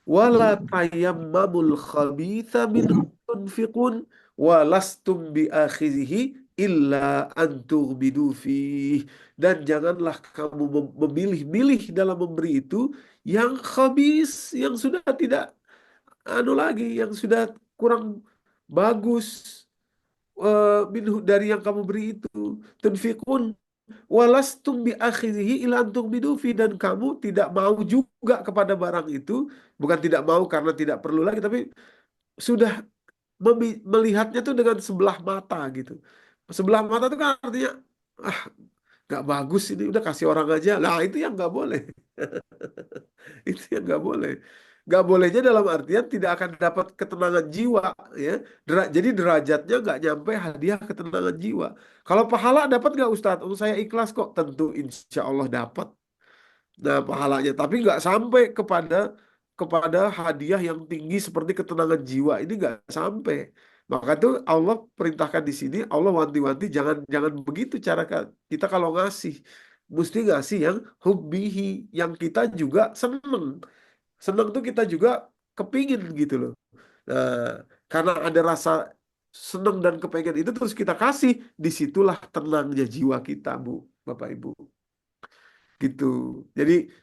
Wala tayammamul khabitha minhu tunfiqun walastum bi akhizihi illa an tughmidu fih. Dan janganlah kamu memilih-milih dalam memberi itu yang khabis, yang sudah tidak anu lagi, yang sudah kurang bagus, minhu, dari yang kamu beri itu. Tunfiqun walastum bi akhirihi ila antum bidufi, dan kamu tidak mau juga kepada barang itu, bukan tidak mau karena tidak perlu lagi, tapi sudah melihatnya tuh dengan sebelah mata gitu. Sebelah mata itu kan artinya, ah, nggak bagus ini, udah kasih orang aja. Nah, itu yang nggak boleh. Itu yang nggak boleh. Nggak bolehnya dalam artian tidak akan dapat ketenangan jiwa ya. Jadi derajatnya nggak nyampe hadiah ketenangan jiwa. Kalau pahala dapat nggak Ustadz? Oh, saya ikhlas kok. Tentu insya Allah dapat. Nah, pahalanya, tapi nggak sampai kepada kepada hadiah yang tinggi seperti ketenangan jiwa, ini nggak sampai. Maka tuh Allah perintahkan di sini, Allah wanti-wanti jangan jangan begitu cara kita kalau ngasih, mesti ngasih yang hubbihi, yang kita juga seneng. Seneng tuh kita juga kepingin gitu loh. Nah, karena ada rasa seneng dan kepengen itu terus kita kasih, disitulah tenangnya jiwa kita, Bu, Bapak Ibu. Gitu. Jadi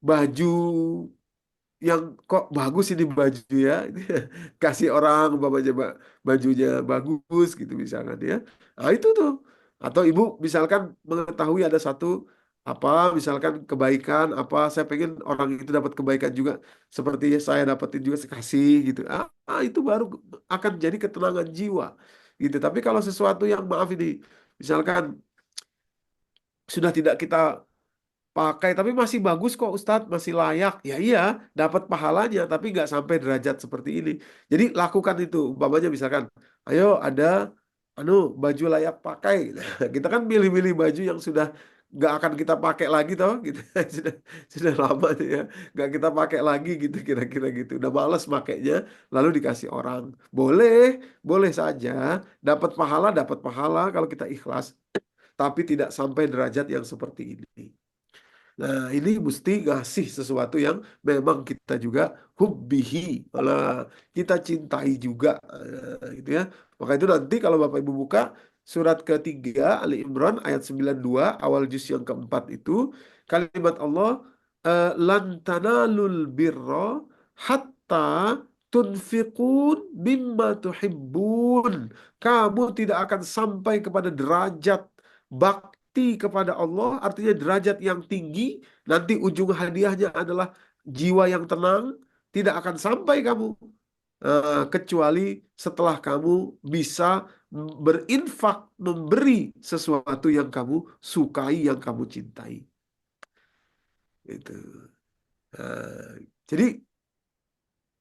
baju yang kok bagus ini baju ya, kasih orang umpamanya bajunya bagus gitu misalkan ya. Nah, itu tuh. Atau ibu misalkan mengetahui ada satu apa, misalkan kebaikan apa, saya pengen orang itu dapat kebaikan juga seperti saya dapetin juga, saya kasih gitu. Itu baru akan jadi ketenangan jiwa gitu. Tapi kalau sesuatu yang maaf ini, misalkan sudah tidak kita pakai tapi masih bagus kok Ustadz, masih layak, ya iya, dapat pahalanya, tapi nggak sampai derajat seperti ini. Jadi lakukan itu, umpamanya misalkan, ayo ada anu baju layak pakai. Nah, kita kan milih-milih baju yang sudah nggak akan kita pakai lagi toh gitu. Sudah lama tuh ya nggak kita pakai lagi gitu, kira-kira gitu, udah males makainya, lalu dikasih orang. Boleh, boleh saja, dapat pahala kalau kita ikhlas, tapi tidak sampai derajat yang seperti ini. Nah, ini mesti ngasih sesuatu yang memang kita juga hubbihi, malah kita cintai juga, gitu ya. Maka itu nanti kalau Bapak Ibu buka surat ketiga Ali Imran ayat 92 awal juz yang keempat itu kalimat Allah, lan tanalul birra hatta tunfiqun mimma tuhibbun. Kamu tidak akan sampai kepada derajat bakti kepada Allah, artinya derajat yang tinggi. Nanti ujung hadiahnya adalah jiwa yang tenang. Tidak akan sampai kamu kecuali setelah kamu bisa berinfak, memberi sesuatu yang kamu sukai, yang kamu cintai. Itu. Jadi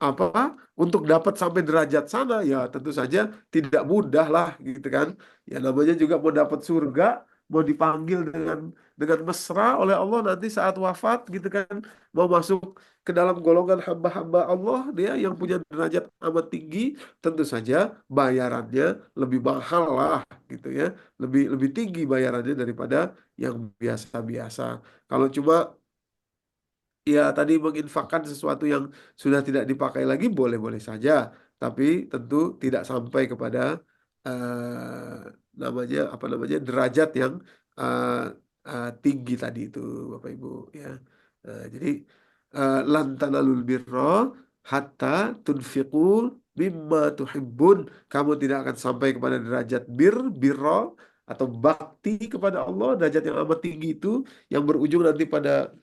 apa untuk dapat sampai derajat sana ya tentu saja tidak mudah lah gitu kan. Ya namanya juga mau dapat surga, mau dipanggil dengan mesra oleh Allah nanti saat wafat gitu kan, mau masuk ke dalam golongan hamba-hamba Allah dia yang punya derajat amat tinggi, tentu saja bayarannya lebih mahal lah gitu ya, lebih lebih tinggi bayarannya daripada yang biasa-biasa. Kalau cuma ya tadi menginfakkan sesuatu yang sudah tidak dipakai lagi boleh-boleh saja, tapi tentu tidak sampai kepada namanya apa namanya derajat yang eh, tinggi tadi itu Bapak Ibu ya. Jadi lan tanalul birra hatta tunfiqu mimma tuhibbun. Kamu tidak akan sampai kepada derajat birra atau bakti kepada Allah, derajat yang amat tinggi itu yang berujung nanti pada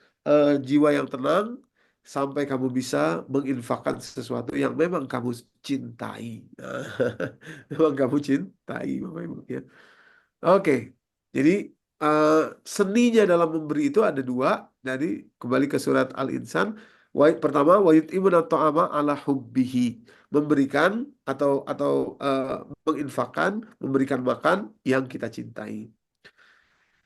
jiwa yang tenang sampai kamu bisa menginfakkan sesuatu yang memang kamu cintai. Memang kamu cintai, Bapak Ibu ya. Oke, jadi eh, seninya dalam memberi itu ada dua. Jadi kembali ke surat Al-Insan. Pertama, wa yut'imuna ta'ama ala hubbihi, memberikan atau menginfakkan, memberikan makan yang kita cintai.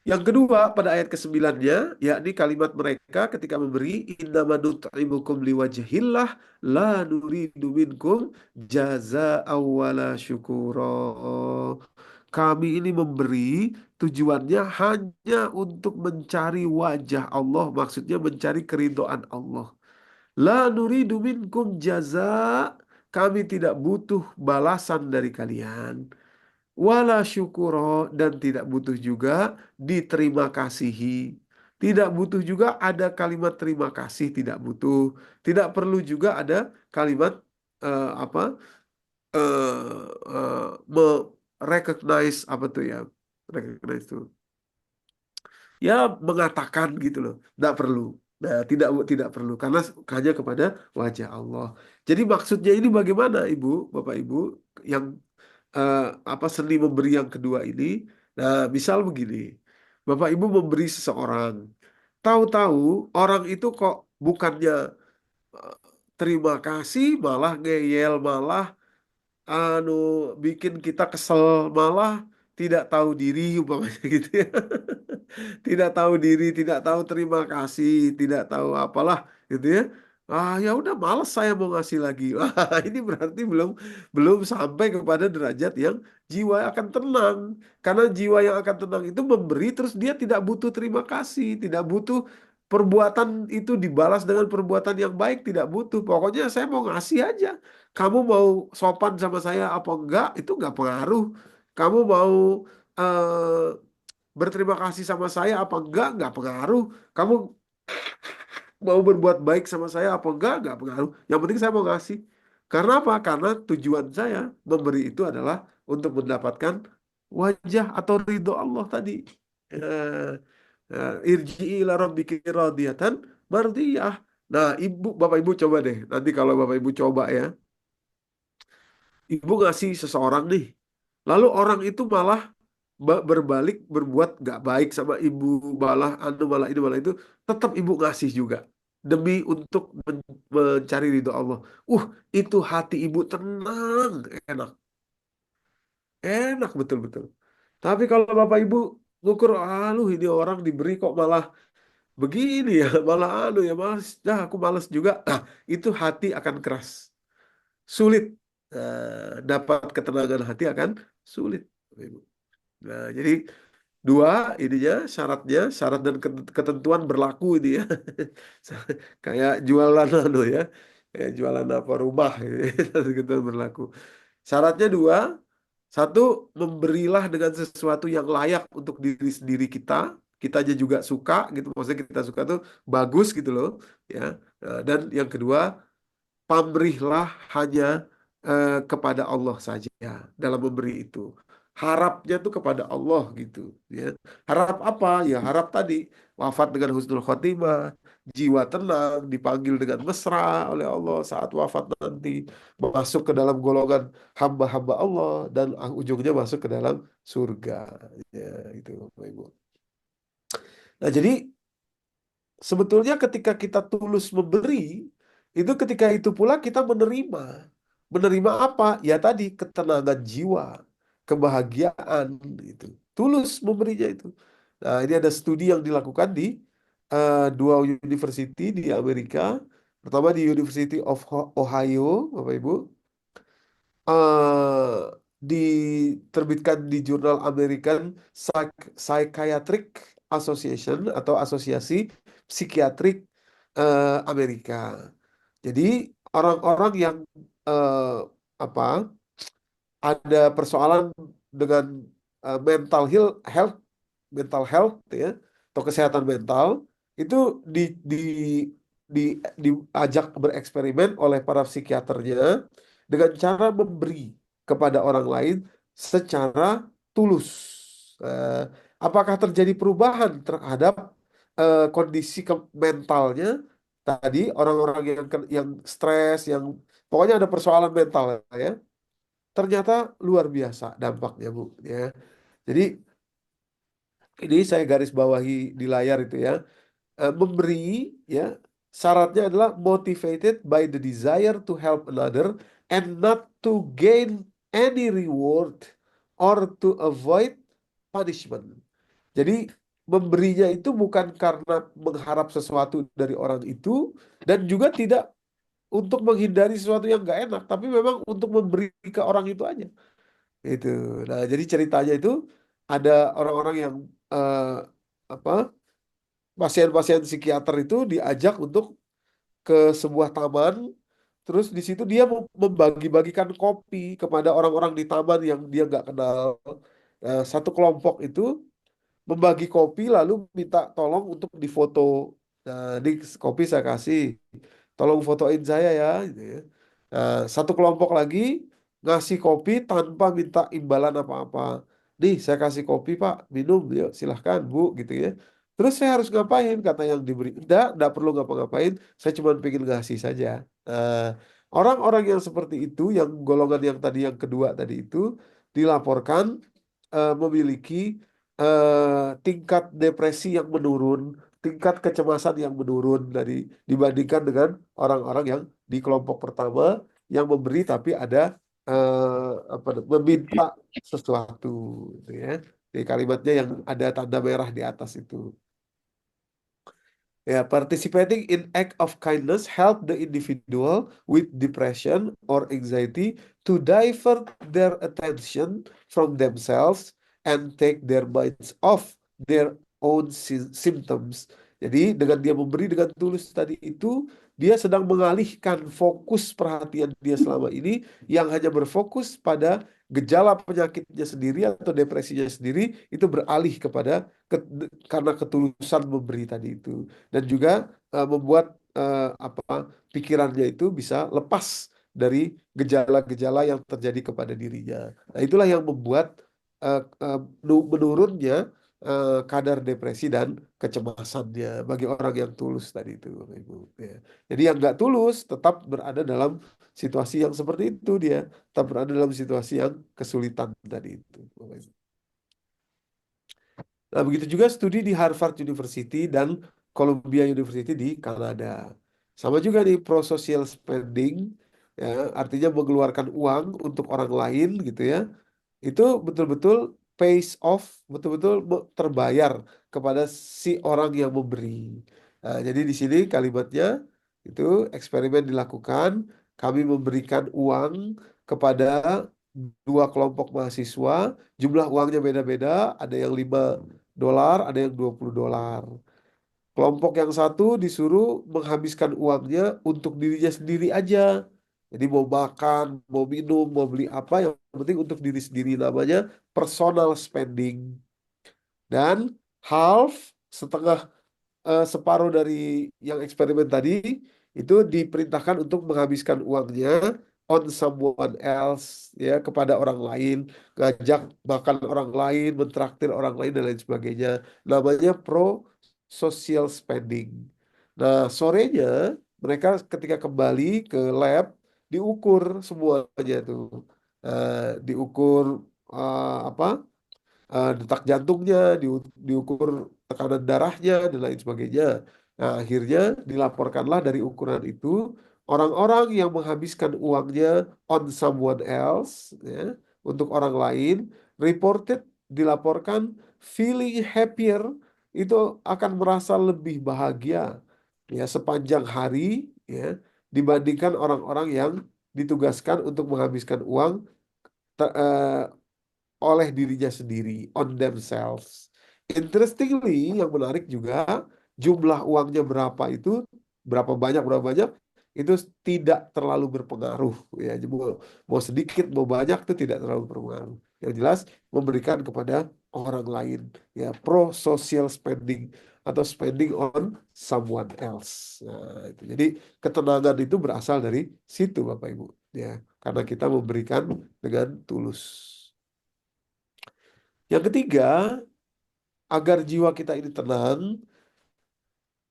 Yang kedua pada ayat ke-9-nya, yakni kalimat mereka ketika memberi innama nut'imukum liwajhillah la nuridu minkum jazaa'an wala syukura. Kami ini memberi tujuannya hanya untuk mencari wajah Allah, maksudnya mencari keridhaan Allah. La nuridu minkum jaza', kami tidak butuh balasan dari kalian. Wala syukuro, dan tidak butuh juga diterima kasihi. Tidak butuh juga ada kalimat terima kasih, tidak butuh. Tidak perlu juga ada kalimat apa recognize apa tuh ya? Recognize tuh. Ya mengatakan gitu loh, tidak perlu. Nah, tidak perlu karena hanya kepada wajah Allah. Jadi maksudnya ini bagaimana Ibu, Bapak Ibu yang eh, apa seni memberi yang kedua ini? Nah, misal begini. Bapak Ibu memberi seseorang, tahu-tahu orang itu kok bukannya eh, terima kasih, malah ngeyel, malah anu bikin kita kesel, malah tidak tahu diri umpamanya gitu ya. Tidak tahu diri, tidak tahu terima kasih, tidak tahu apalah gitu ya. Ya udah males saya mau ngasih lagi. Wah, ini berarti belum belum sampai kepada derajat yang jiwa akan tenang. Karena jiwa yang akan tenang itu memberi terus dia tidak butuh terima kasih, tidak butuh perbuatan itu dibalas dengan perbuatan yang baik, tidak butuh. Pokoknya saya mau ngasih aja. Kamu mau sopan sama saya apa enggak, itu enggak pengaruh. Kamu mau berterima kasih sama saya apa enggak pengaruh. Kamu mau berbuat baik sama saya apa enggak pengaruh. Yang penting saya mau ngasih. Karena apa? Karena tujuan saya memberi itu adalah untuk mendapatkan wajah atau ridho Allah tadi. Irji'i ila rabbiki radiyatan mardiyah. Nah, Bapak Ibu coba deh. Nanti kalau Bapak Ibu coba ya, Ibu ngasih seseorang nih. Lalu orang itu malah berbalik berbuat gak baik sama ibu, malah anu malah ini malah itu, tetap ibu ngasih juga demi untuk mencari ridho Allah. Itu hati ibu tenang, enak, enak betul-betul. Tapi kalau bapak ibu ngukur, aduh ini orang diberi kok malah begini ya, malah anu ya, malas, dah aku malas juga. Nah, itu hati akan keras, sulit. Dapat ketenangan hati akan sulit, Bapak Ibu. Nah, jadi Dua, ininya syarat dan ketentuan berlaku ini ya. Kayak jualan ya. Kayak jualan apa rumah gitu. Ketentuan berlaku. Syaratnya dua. Satu, memberilah dengan sesuatu yang layak untuk diri sendiri kita. Kita aja juga suka gitu. Maksudnya kita suka tuh bagus gitu loh. Ya. Dan yang kedua, pamrihlah hanya kepada Allah saja dalam memberi itu. Harapnya tuh kepada Allah gitu. Ya. Harap apa? Ya harap tadi wafat dengan husnul khotimah, jiwa tenang, dipanggil dengan mesra oleh Allah saat wafat nanti, masuk ke dalam golongan hamba-hamba Allah dan ujungnya masuk ke dalam surga. Ya, itu Bapak Ibu. Nah, jadi sebetulnya ketika kita tulus memberi, itu ketika itu pula kita menerima. Menerima apa? Ya tadi, ketenangan jiwa, kebahagiaan, itu. Tulus memberinya itu. Nah, ini ada studi yang dilakukan di dua university di Amerika. Pertama di University of Ohio, Bapak Ibu. eh, Diterbitkan di jurnal American Psychiatric Association atau Asosiasi Psikiatrik Amerika. Jadi orang-orang yang eh, apa ada persoalan dengan health mental health ya atau kesehatan mental itu di di di diajak bereksperimen oleh para psikiaternya dengan cara memberi kepada orang lain secara tulus. Eh, apakah terjadi perubahan terhadap kondisi mentalnya tadi orang-orang yang stres, yang pokoknya ada persoalan mental ya, ternyata luar biasa dampaknya Bu ya. Jadi ini saya garis bawahi di layar itu ya. Memberi ya syaratnya adalah motivated by the desire to help another and not to gain any reward or to avoid punishment. Jadi memberinya itu bukan karena mengharap sesuatu dari orang itu dan juga tidak untuk menghindari sesuatu yang nggak enak, tapi memang untuk memberi ke orang itu aja. Itu. Nah, jadi ceritanya itu ada orang-orang yang eh, apa pasien-pasien psikiater itu diajak untuk ke sebuah taman, terus di situ dia membagi-bagikan kopi kepada orang-orang di taman yang dia nggak kenal. Satu kelompok itu membagi kopi lalu minta tolong untuk difoto. Nah, di kopi saya kasih, tolong fotoin saya ya, gitu ya. Nah, satu kelompok lagi ngasih kopi tanpa minta imbalan apa-apa. Nih, saya kasih kopi Pak, minum, yuk silahkan Bu, gitu ya. Terus saya harus ngapain? Kata yang diberi. Enggak perlu ngapa-ngapain. Saya cuma pengen ngasih saja. Nah, orang-orang yang seperti itu, yang golongan yang tadi yang kedua tadi itu dilaporkan memiliki tingkat depresi yang menurun, tingkat kecemasan yang menurun dibandingkan dengan orang-orang yang di kelompok pertama yang memberi tapi ada meminta sesuatu, gitu ya. Di kalimatnya yang ada tanda merah di atas itu. Ya, participating in act of kindness help the individual with depression or anxiety to divert their attention from themselves and take their minds off their own symptoms. Jadi dengan dia memberi dengan tulus tadi itu, dia sedang mengalihkan fokus perhatian dia selama ini yang hanya berfokus pada gejala penyakitnya sendiri atau depresinya sendiri, itu beralih kepada karena ketulusan memberi tadi itu dan juga membuat apa pikirannya itu bisa lepas dari gejala-gejala yang terjadi kepada dirinya. Nah, itulah yang membuat menurunnya kadar depresi dan kecemasannya bagi orang yang tulus tadi itu, Bapak Ibu. Ya. Jadi yang nggak tulus tetap berada dalam situasi yang seperti itu dia, tetap berada dalam situasi yang kesulitan tadi itu, Bapak Ibu. Nah, begitu juga studi di Harvard University dan Columbia University di Kanada. Sama juga nih pro-social spending, ya, artinya mengeluarkan uang untuk orang lain gitu ya. Itu betul-betul pays off, betul-betul terbayar kepada si orang yang memberi. Nah, jadi di sini kalimatnya itu eksperimen dilakukan, kami memberikan uang kepada dua kelompok mahasiswa, jumlah uangnya beda-beda, ada yang $5, ada yang $20. Kelompok yang satu disuruh menghabiskan uangnya untuk dirinya sendiri aja. Jadi mau makan, mau minum, mau beli apa, yang penting untuk diri sendiri, namanya personal spending. Dan half, setengah, separuh dari yang eksperimen tadi itu diperintahkan untuk menghabiskan uangnya on someone else, ya, kepada orang lain, ngajak makan orang lain, mentraktir orang lain dan lain sebagainya. Namanya pro social spending. Nah, sorenya mereka ketika kembali ke lab diukur semuanya tuh. Diukur apa? Detak jantungnya, diukur tekanan darahnya, dan lain sebagainya. Nah, akhirnya dilaporkanlah dari ukuran itu, orang-orang yang menghabiskan uangnya on someone else, ya, untuk orang lain, reported, dilaporkan feeling happier, itu akan merasa lebih bahagia, ya, sepanjang hari, ya, dibandingkan orang-orang yang ditugaskan untuk menghabiskan uang oleh dirinya sendiri, on themselves. Interestingly, yang menarik juga, jumlah uangnya berapa banyak, itu tidak terlalu berpengaruh, ya. Jadi mau sedikit, mau banyak, itu tidak terlalu berpengaruh. Yang jelas memberikan kepada orang lain, ya, pro social spending atau spending on someone else. Nah, itu. Jadi ketenangan itu berasal dari situ, Bapak Ibu, ya, karena kita memberikan dengan tulus. Yang ketiga, agar jiwa kita ini tenang,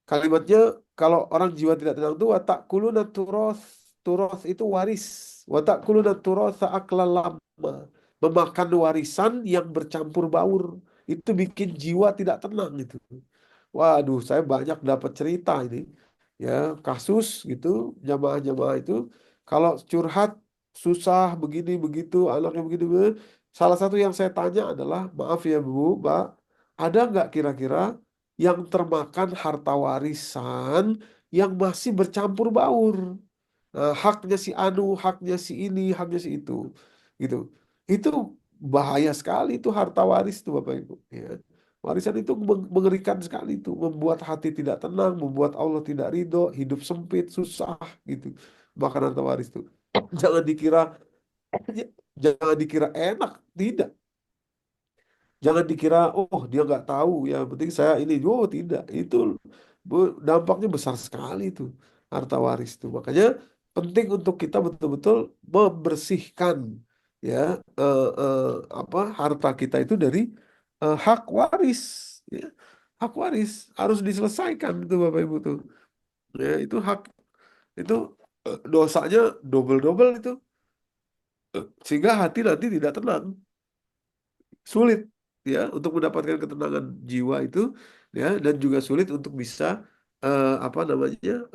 kalimatnya, kalau orang jiwa tidak tenang itu watak kuluna turos, turos itu waris, watak kuluna turos aklan lama, memakan warisan yang bercampur baur, itu bikin jiwa tidak tenang itu. Waduh, saya banyak dapat cerita ini, ya, kasus gitu, jamaah-jamaah itu kalau curhat susah begini begitu, anaknya begini, begini. Salah satu yang saya tanya adalah, maaf ya Bu, Mbak, ada nggak kira-kira yang termakan harta warisan yang masih bercampur baur? Haknya si anu, haknya si ini, haknya si itu, gitu. Itu bahaya sekali itu harta waris itu, Bapak Ibu. Ya. Warisan itu mengerikan sekali itu, membuat hati tidak tenang, membuat Allah tidak ridho, hidup sempit, susah, gitu. Bahkan harta waris itu. Jangan dikira, jangan dikira enak, tidak. Jangan dikira, oh dia nggak tahu, yang penting saya ini. Oh tidak, itu dampaknya besar sekali itu, harta waris itu. Makanya penting untuk kita betul-betul membersihkan, ya, apa, harta kita itu dari hak waris. Ya. Hak waris harus diselesaikan itu, Bapak Ibu tuh. Ya, itu hak, itu dosanya double-double itu. Sehingga hati nanti tidak tenang, sulit, ya, untuk mendapatkan ketenangan jiwa itu, ya, dan juga sulit untuk bisa apa namanya,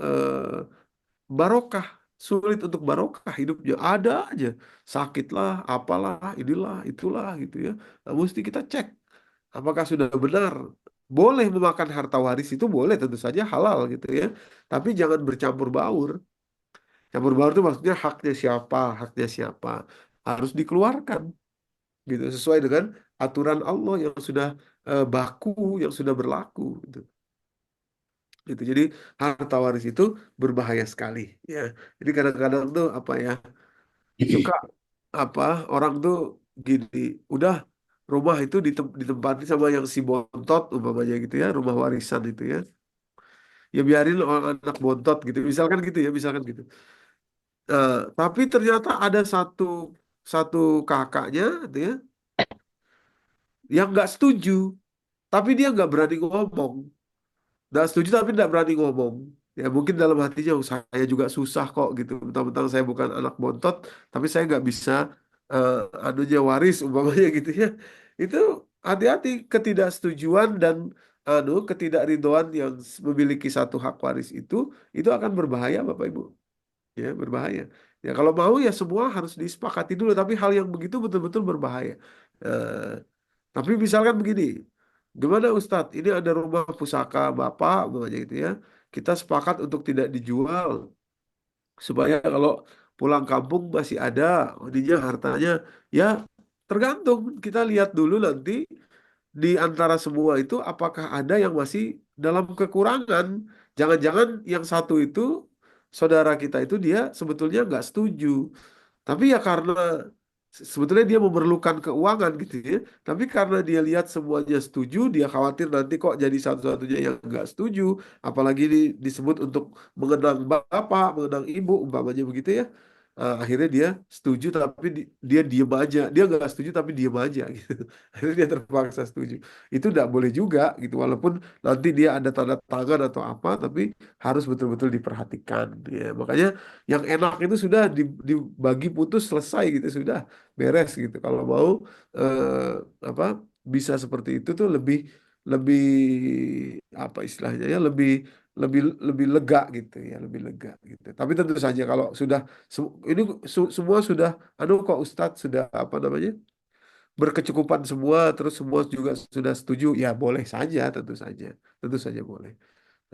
barokah, sulit untuk barokah hidupnya, ada aja sakitlah, apalah, inilah, itulah, gitu ya. Nah, mesti kita cek apakah sudah benar. Boleh memakan harta waris itu boleh, tentu saja halal, gitu ya, tapi jangan bercampur baur. Campur baur itu maksudnya haknya siapa harus dikeluarkan, gitu, sesuai dengan aturan Allah yang sudah baku, yang sudah berlaku, gitu. Gitu. Jadi harta waris itu berbahaya sekali, ya. Jadi kadang-kadang tuh apa ya, suka apa, orang tuh gini, udah, rumah itu ditempati sama yang si bontot umpamanya, gitu ya, rumah warisan itu, ya, ya biarin orang anak bontot gitu, misalkan gitu, ya, misalkan gitu. Tapi ternyata ada satu satu kakaknya gitu ya, yang nggak setuju, tapi dia nggak berani ngomong. Nggak setuju tapi nggak berani ngomong. Ya mungkin dalam hatinya, "Oh, saya juga susah kok gitu. Mentang-mentang saya bukan anak bontot, tapi saya nggak bisa eh, anunya waris umpamanya," gitu ya. Itu hati-hati, ketidaksetujuan dan ketidakridhoan yang memiliki satu hak waris itu akan berbahaya, Bapak Ibu. Ya, berbahaya. Ya kalau mau ya semua harus disepakati dulu, tapi hal yang begitu betul-betul berbahaya. Eh, tapi misalkan begini, gimana Ustadz? Ini ada rumah pusaka Bapak, umpamanya gitu ya. Kita sepakat untuk tidak dijual, supaya kalau pulang kampung masih ada, ininya hartanya, ya tergantung. Kita lihat dulu nanti di antara semua itu apakah ada yang masih dalam kekurangan. Jangan-jangan yang satu itu, saudara kita itu dia sebetulnya nggak setuju. Tapi ya karena sebetulnya dia memerlukan keuangan gitu ya. Tapi karena dia lihat semuanya setuju, dia khawatir nanti kok jadi satu-satunya yang nggak setuju. Apalagi disebut untuk mengenang bapak, mengenang ibu, umpamanya begitu ya. Akhirnya dia setuju tapi dia diem aja. Dia nggak setuju tapi diem aja gitu. Akhirnya dia terpaksa setuju. Itu nggak boleh juga gitu. Walaupun nanti dia ada tanda tangan atau apa, tapi harus betul-betul diperhatikan. Ya. Makanya yang enak itu sudah dibagi putus selesai gitu sudah beres gitu. Kalau mau apa bisa seperti itu tuh lebih lebih apa istilahnya ya lebih lebih lega gitu ya lebih lega gitu. Tapi tentu saja kalau sudah ini semua sudah kok Ustadz sudah apa namanya berkecukupan semua terus semua juga sudah setuju ya boleh saja tentu saja boleh.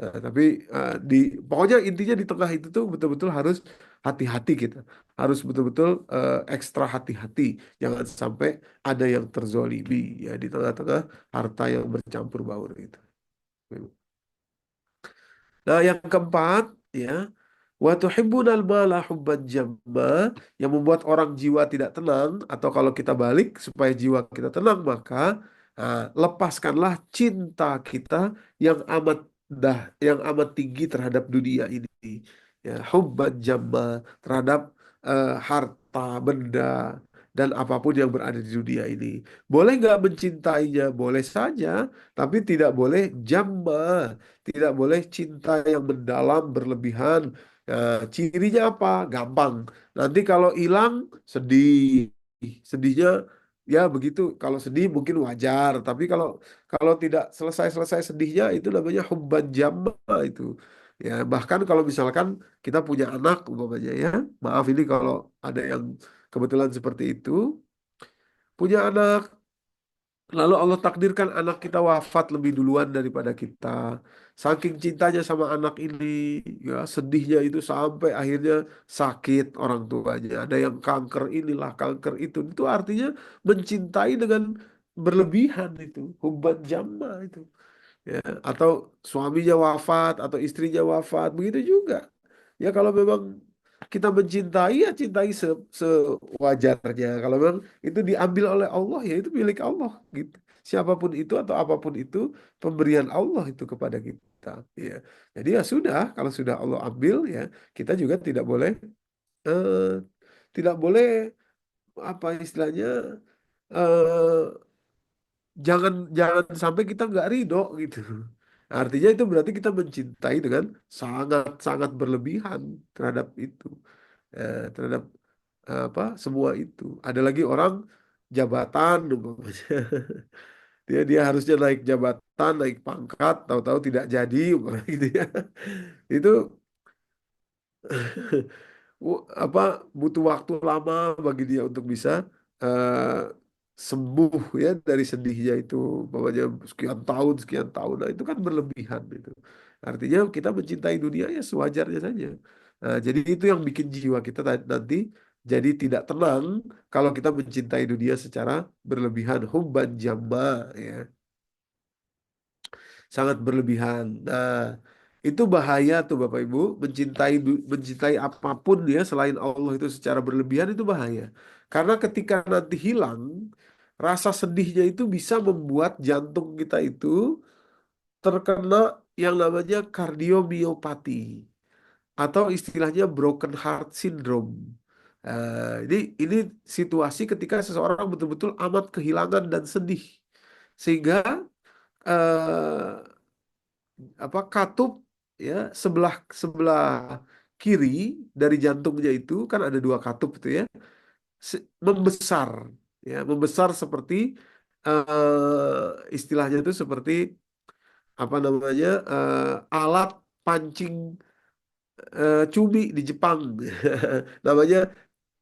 Tapi di pokoknya intinya di tengah itu tuh betul-betul harus hati-hati kita. Harus betul-betul ekstra hati-hati. Jangan sampai ada yang terzolimi ya di tengah-tengah harta yang bercampur baur itu. Nah, yang keempat ya, wa tuhibbunal mala hubban jamma yang membuat orang jiwa tidak tenang atau kalau kita balik supaya jiwa kita tenang maka lepaskanlah cinta kita yang amat yang amat tinggi terhadap dunia ini. Ya, hubban jamma terhadap harta, benda dan apapun yang berada di dunia ini. Boleh nggak mencintainya? Boleh saja, tapi tidak boleh jamma. Tidak boleh cinta yang mendalam, berlebihan. Cirinya apa? Gampang. Nanti kalau hilang, sedih. Sedihnya, ya begitu. Kalau sedih mungkin wajar. Tapi kalau kalau tidak selesai-selesai sedihnya, itu namanya hubban jamma itu. Ya, bahkan kalau misalkan kita punya anak, umpamanya ya. Maaf ini kalau ada yang kebetulan seperti itu. Punya anak, lalu Allah takdirkan anak kita wafat lebih duluan daripada kita. Saking cintanya sama anak ini, ya sedihnya itu sampai akhirnya sakit orang tuanya. Ada yang kanker inilah, kanker itu. Itu artinya mencintai dengan berlebihan itu. Hubban jamma itu. Ya, atau suaminya wafat atau istrinya wafat, begitu juga. Ya kalau memang kita mencintai ya cintai sewajarnya. Kalau memang itu diambil oleh Allah ya itu milik Allah gitu. Siapapun itu atau apapun itu pemberian Allah itu kepada kita. Ya. Jadi ya sudah kalau sudah Allah ambil ya kita juga eh, tidak boleh apa istilahnya eh, jangan jangan sampai kita nggak ridho gitu. Artinya itu berarti kita mencintai dengan sangat sangat berlebihan terhadap itu, terhadap apa semua itu. Ada lagi orang jabatan, umpamanya. Dia harusnya naik jabatan, naik pangkat, tahu-tahu tidak jadi, umpamanya gitu ya. Itu apa butuh waktu lama bagi dia untuk bisa eh, sembuh ya dari sedihnya itu bahwanya sekian tahun nah itu kan berlebihan itu artinya kita mencintai dunia ya sewajarnya saja. Jadi itu yang bikin jiwa kita nanti jadi tidak tenang kalau kita mencintai dunia secara berlebihan hubban jamma ya sangat berlebihan. Nah, itu bahaya tuh Bapak Ibu, mencintai apapun ya selain Allah itu secara berlebihan itu bahaya. Karena ketika nanti hilang, rasa sedihnya itu bisa membuat jantung kita itu terkena yang namanya kardiomiopati atau istilahnya broken heart syndrome. Ini situasi ketika seseorang betul-betul amat kehilangan dan sedih sehingga eh, apa katup ya sebelah sebelah kiri dari jantungnya itu kan ada dua katup itu ya membesar ya membesar seperti istilahnya itu seperti apa namanya alat pancing cumi di Jepang namanya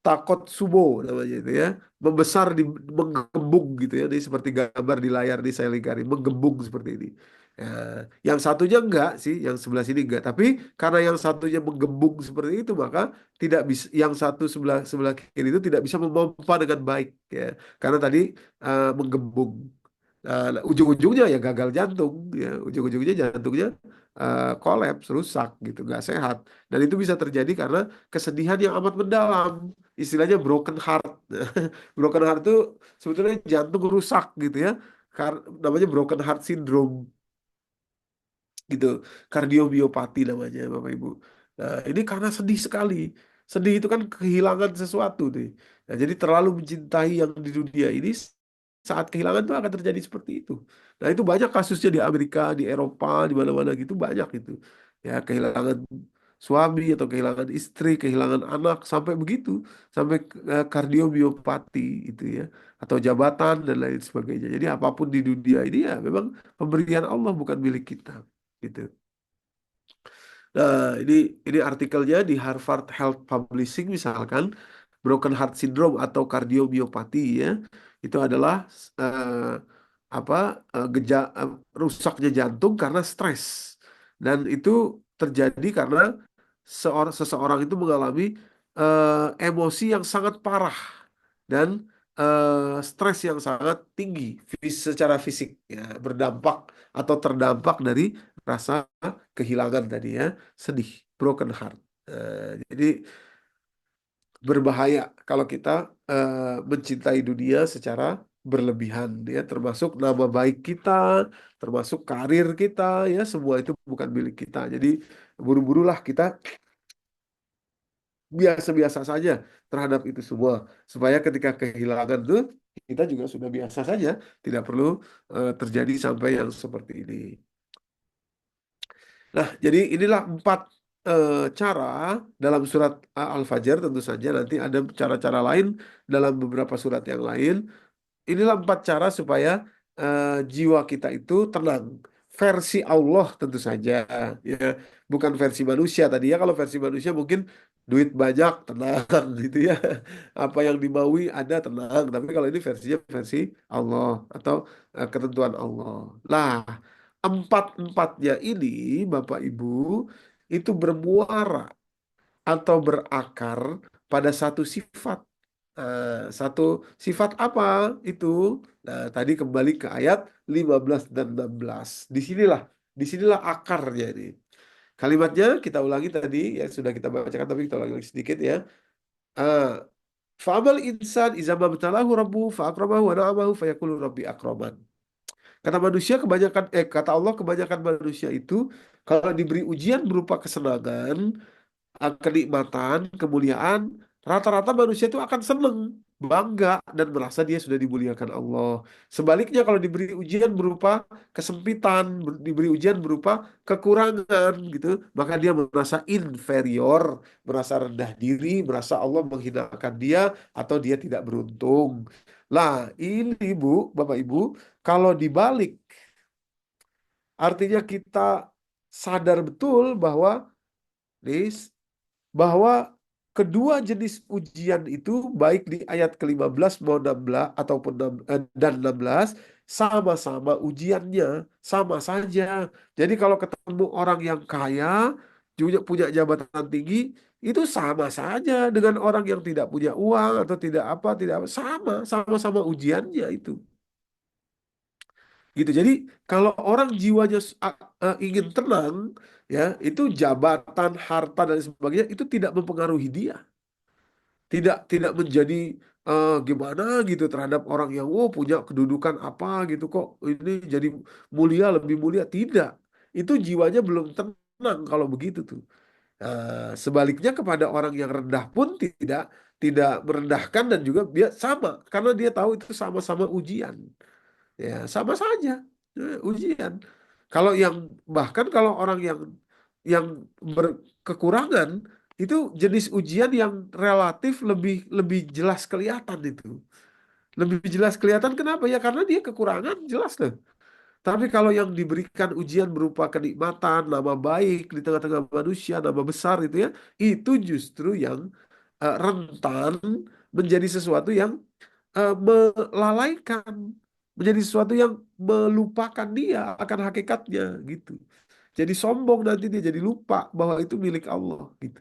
takotsubo namanya itu ya membesar di menggembung gitu ya ini seperti gambar di layar di saya lingkari menggembung seperti ini Ya, yang satunya enggak sih, yang sebelah sini enggak. Tapi karena yang satunya menggembung seperti itu, maka tidak bisa, yang satu sebelah sebelah kiri itu tidak bisa memompa dengan baik, ya. Karena tadi menggembung. Ujung-ujungnya ya gagal jantung, ya. Ujung-ujungnya jantungnya kolaps, rusak gitu, nggak sehat. Dan itu bisa terjadi karena kesedihan yang amat mendalam. Istilahnya broken heart. Broken heart itu sebetulnya jantung rusak gitu ya. Namanya broken heart syndrome gitu, kardiomiopati namanya Bapak Ibu. Nah, ini karena sedih sekali. Sedih itu kan kehilangan sesuatu nih. Nah, jadi terlalu mencintai yang di dunia ini, saat kehilangan itu akan terjadi seperti itu. Nah, itu banyak kasusnya di Amerika, di Eropa, di mana-mana gitu banyak itu. Ya, kehilangan suami atau kehilangan istri, kehilangan anak sampai begitu, sampai kardiomiopati itu ya, atau jabatan dan lain sebagainya. Jadi apapun di dunia ini ya memang pemberian Allah, bukan milik kita gitu. Nah, ini artikelnya di Harvard Health Publishing misalkan, broken heart syndrome atau kardiomiopati ya, itu adalah eh, apa rusaknya jantung karena stres, dan itu terjadi karena seseorang itu mengalami emosi yang sangat parah dan stres yang sangat tinggi secara fisik ya, berdampak atau terdampak dari rasa kehilangan tadi ya, sedih, broken heart. Jadi berbahaya kalau kita mencintai dunia secara berlebihan ya, termasuk nama baik kita, termasuk karir kita ya, semua itu bukan milik kita. Jadi buru-burulah kita biasa-biasa saja terhadap itu semua, supaya ketika kehilangan tuh kita juga sudah biasa saja, tidak perlu terjadi sampai yang seperti ini. Nah, jadi inilah 4 cara dalam surat Al-Fajr. Tentu saja nanti ada cara-cara lain dalam beberapa surat yang lain. Inilah 4 cara supaya jiwa kita itu tenang. Versi Allah tentu saja, ya, bukan versi manusia tadi ya. Kalau versi manusia mungkin duit banyak tenang gitu ya. Apa yang dimaui ada tenang. Tapi kalau ini versinya versi Allah atau ketentuan Allah. Lah, empat-empatnya ini Bapak Ibu itu bermuara atau berakar pada satu sifat. Satu sifat apa itu? Nah, tadi kembali ke ayat 15 dan 16. Disinilah akarnya ini. Kalimatnya kita ulangi tadi, yang sudah kita bacakan, tapi kita ulangi lagi sedikit ya. Ah, Fa'amal insan iza mabtalahu rabbuhu fa'akramahu wa na'amahu fayaqulu rabbi akraman. Kata Allah, kebanyakan manusia itu kalau diberi ujian berupa kesenangan, kenikmatan, kemuliaan, rata-rata manusia itu akan seneng, bangga, dan merasa dia sudah dimuliakan Allah. Sebaliknya kalau diberi ujian berupa kesempitan, diberi ujian berupa kekurangan gitu, maka dia merasa inferior, merasa rendah diri, merasa Allah menghinakan dia atau dia tidak beruntung. Lah, ini Bu, Bapak Ibu, kalau dibalik, artinya kita sadar betul bahwa Nis, bahwa kedua jenis ujian itu baik di ayat ke-15 mau 16 ataupun dan 16 sama-sama ujiannya, sama saja. Jadi kalau ketemu orang yang kaya, punya jabatan tinggi, itu sama saja dengan orang yang tidak punya uang atau tidak apa, sama-sama ujiannya itu. Gitu. Jadi kalau orang jiwanya ingin tenang, ya, itu jabatan, harta dan sebagainya itu tidak mempengaruhi dia. Tidak menjadi gimana gitu terhadap orang yang punya kedudukan apa gitu, kok ini jadi mulia, lebih mulia. Tidak. Itu jiwanya belum tenang kalau begitu tuh. Sebaliknya kepada orang yang rendah pun tidak tidak merendahkan, dan juga dia sama karena dia tahu itu sama-sama ujian. Ya, sama saja ujian. Kalau yang Bahkan kalau orang yang berkekurangan, itu jenis ujian yang relatif lebih lebih jelas kelihatan itu. Lebih jelas kelihatan kenapa? Ya karena dia kekurangan jelas loh. Tapi kalau yang diberikan ujian berupa kenikmatan, nama baik di tengah-tengah manusia, nama besar itu ya, itu justru yang rentan menjadi sesuatu yang melalaikan, menjadi sesuatu yang melupakan dia akan hakikatnya gitu. Jadi sombong nanti dia jadi lupa bahwa itu milik Allah gitu.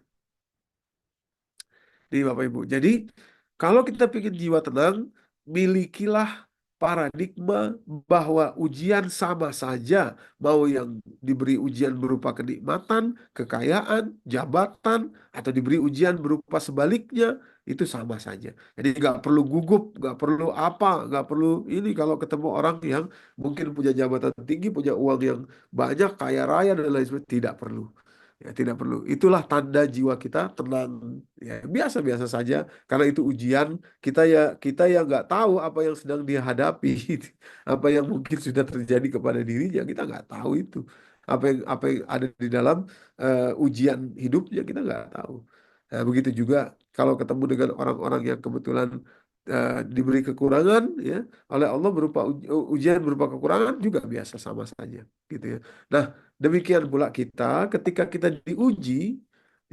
Nih Bapak Ibu. Jadi kalau kita ingin jiwa tenang, milikilah paradigma bahwa ujian sama saja, mau yang diberi ujian berupa kenikmatan, kekayaan, jabatan, atau diberi ujian berupa sebaliknya, itu sama saja. Jadi nggak perlu gugup, nggak perlu apa, nggak perlu ini kalau ketemu orang yang mungkin punya jabatan tinggi, punya uang yang banyak, kaya raya dan lain sebagainya, tidak perlu. Ya, tidak perlu. Itulah tanda jiwa kita tenang. Ya, biasa-biasa saja. Karena itu ujian, kita ya nggak tahu apa yang sedang dia hadapi, apa yang mungkin sudah terjadi kepada dirinya, kita nggak tahu itu. Apa yang ada di dalam ujian hidupnya kita nggak tahu. Nah, begitu juga kalau ketemu dengan orang-orang yang kebetulan diberi kekurangan, ya, oleh Allah berupa ujian berupa kekurangan juga biasa sama saja, gitu ya. Nah, demikian pula kita ketika kita diuji,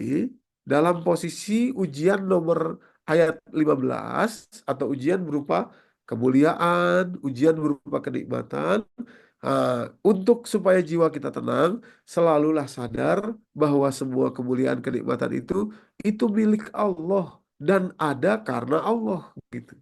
eh, dalam posisi ujian nomor ayat 15 atau ujian berupa kemuliaan, ujian berupa kenikmatan, untuk supaya jiwa kita tenang, selalulah sadar bahwa semua kemuliaan kenikmatan itu milik Allah dan ada karena Allah gitu.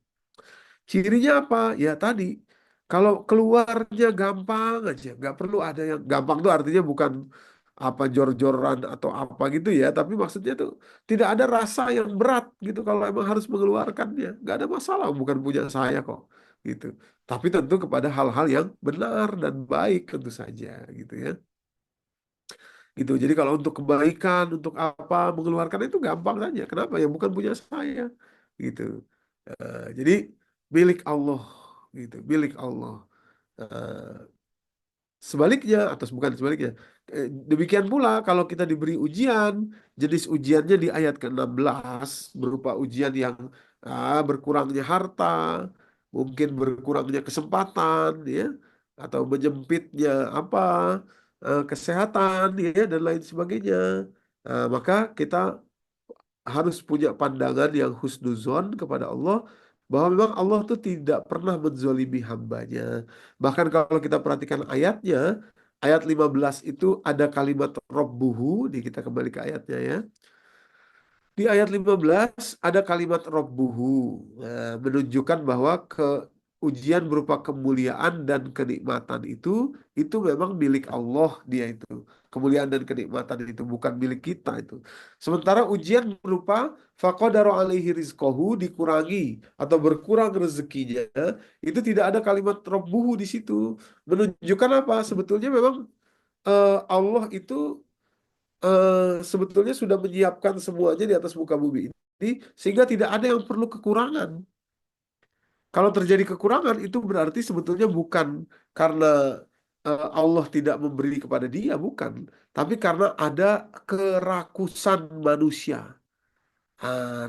Cirinya apa? Ya tadi, kalau keluarnya gampang aja, nggak perlu ada yang gampang tuh artinya bukan apa jor-joran atau apa gitu ya, tapi maksudnya tuh tidak ada rasa yang berat gitu kalau emang harus mengeluarkannya, nggak ada masalah, bukan punya saya kok gitu. Tapi tentu kepada hal-hal yang benar dan baik tentu saja gitu ya. Gitu. Jadi kalau untuk kebaikan, untuk apa mengeluarkan itu gampang saja. Kenapa? Ya bukan punya saya gitu. Jadi milik Allah gitu, milik Allah. Eh, Sebaliknya atau bukan sebaliknya. Demikian pula kalau kita diberi ujian, jenis ujiannya di ayat ke-16 berupa ujian yang berkurangnya harta, mungkin berkurangnya kesempatan ya, atau menyempitnya apa kesehatan ya dan lain sebagainya. Maka kita harus punya pandangan yang husnuzon kepada Allah bahwa memang Allah tuh tidak pernah menzolimi hambanya. Bahkan kalau kita perhatikan ayatnya, ayat 15 itu ada kalimat Rabbuhu, nih kita kembali ke ayatnya ya. Di ayat 15 ada kalimat Rabbuhu, menunjukkan bahwa ujian berupa kemuliaan dan kenikmatan itu memang milik Allah dia itu. Kemuliaan dan kenikmatan itu bukan milik kita itu. Sementara ujian berupa faqadara alaihi rizqahu dikurangi atau berkurang rezekinya, itu tidak ada kalimat Rabbuhu di situ. Menunjukkan apa? Sebetulnya memang Allah itu sebetulnya sudah menyiapkan semuanya di atas muka bumi ini sehingga tidak ada yang perlu kekurangan. Kalau terjadi kekurangan itu berarti sebetulnya bukan karena Allah tidak memberi kepada dia, bukan, tapi karena ada kerakusan manusia.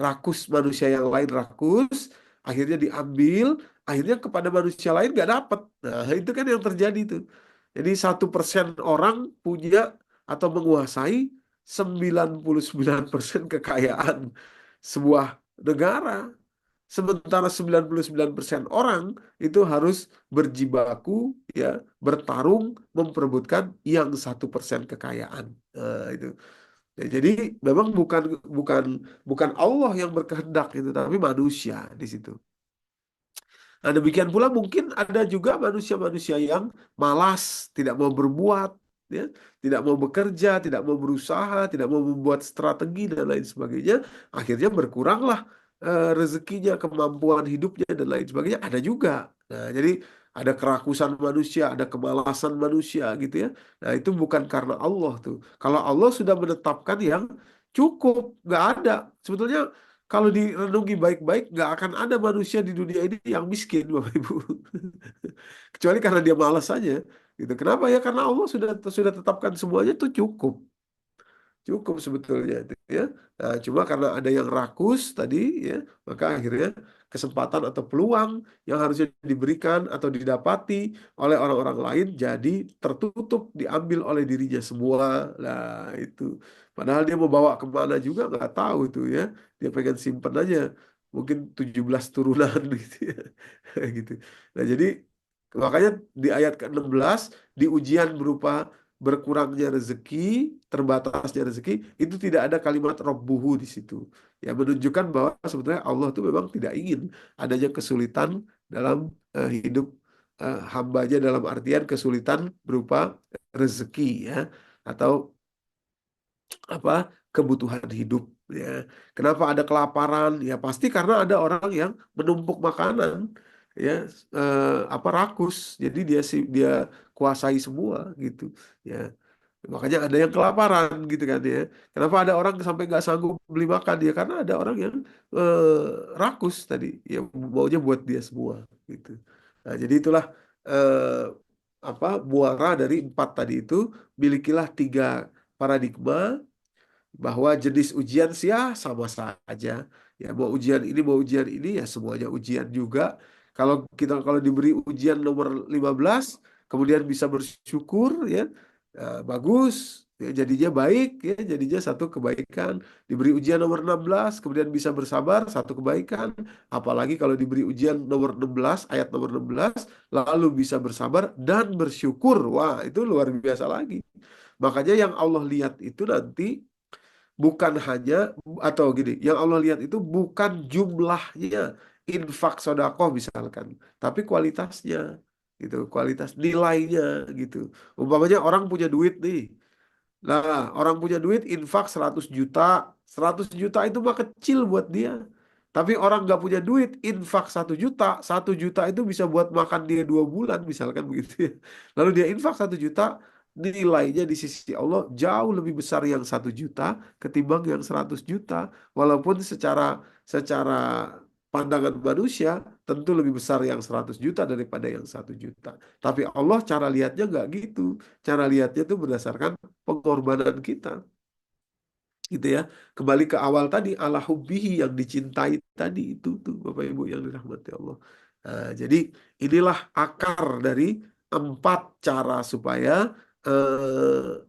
Rakus manusia yang lain rakus, akhirnya diambil, akhirnya kepada manusia lain nggak dapat. Nah, itu kan yang terjadi tuh. Jadi 1% orang punya atau menguasai 99% kekayaan sebuah negara. Sementara 99% orang itu harus berjibaku, ya, bertarung, memperebutkan yang 1% kekayaan. Nah, itu. Ya, jadi memang bukan bukan bukan Allah yang berkehendak itu, tapi manusia di situ. Nah, demikian pula mungkin ada juga manusia-manusia yang malas, tidak mau berbuat, ya, tidak mau bekerja, tidak mau berusaha, tidak mau membuat strategi dan lain sebagainya. Akhirnya berkuranglah rezekinya, kemampuan hidupnya dan lain sebagainya. Ada juga. Nah, jadi ada kerakusan manusia, ada kemalasan manusia gitu ya. Nah, itu bukan karena Allah tuh. Kalau Allah sudah menetapkan yang cukup, nggak ada. Sebetulnya kalau direnungi baik-baik, nggak akan ada manusia di dunia ini yang miskin, Bapak Ibu. Kecuali karena dia malas saja. Gitu. Kenapa ya? Karena Allah sudah tetapkan semuanya itu cukup. Cukup sebetulnya itu ya. Nah, cuma karena ada yang rakus tadi ya, maka akhirnya kesempatan atau peluang yang harusnya diberikan atau didapati oleh orang-orang lain jadi tertutup, diambil oleh dirinya semua. Lah itu. Padahal dia mau bawa kemana juga nggak tahu itu ya. Dia pengen simpen aja. Mungkin 17 turunan gitu ya. Gitu. Nah, jadi Makanya di ayat ke-16 di ujian berupa berkurangnya rezeki, terbatasnya rezeki, itu tidak ada kalimat Rabbuhu di situ. Ya menunjukkan bahwa sebenarnya Allah itu memang tidak ingin adanya kesulitan dalam hidup hambanya, dalam artian kesulitan berupa rezeki ya, atau apa kebutuhan hidup ya. Kenapa ada kelaparan? Ya pasti karena ada orang yang menumpuk makanan ya, apa rakus. Jadi dia kuasai semua gitu ya. Makanya ada yang kelaparan gitu kan ya. Kenapa ada orang sampai nggak sanggup beli makan ya? Karena ada orang yang rakus tadi, ya maunya buat dia semua gitu. Nah, jadi itulah eh, apa muara dari empat tadi itu, milikilah tiga paradigma bahwa jenis ujian sih ya sama saja. Ya mau ujian ini mau ujian ini ya semuanya ujian juga. Kalau diberi ujian nomor 15 kemudian bisa bersyukur ya, bagus ya, jadinya baik ya, jadinya satu kebaikan. Diberi ujian nomor 16 kemudian bisa bersabar, satu kebaikan. Apalagi kalau diberi ujian nomor 16 ayat nomor 16 lalu bisa bersabar dan bersyukur. Wah, itu luar biasa lagi. Makanya yang Allah lihat itu nanti bukan hanya, atau gini, yang Allah lihat itu bukan jumlahnya infak sodakoh misalkan, tapi kualitasnya gitu, kualitas nilainya gitu. Umpamanya orang punya duit nih. Nah, orang punya duit infak 100 juta. 100 juta itu mah kecil buat dia. Tapi orang nggak punya duit infak 1 juta. 1 juta itu bisa buat makan dia 2 bulan misalkan begitu ya. Lalu dia infak 1 juta, nilainya di sisi Allah jauh lebih besar yang 1 juta ketimbang yang 100 juta. Walaupun secara secara pandangan manusia tentu lebih besar yang 100 juta daripada yang 1 juta. Tapi Allah cara lihatnya nggak gitu. Cara lihatnya itu berdasarkan pengorbanan kita gitu ya. Kembali ke awal tadi, ala hubbihi, yang dicintai tadi itu tuh Bapak Ibu yang dirahmati Allah. Nah, jadi inilah akar dari empat cara supaya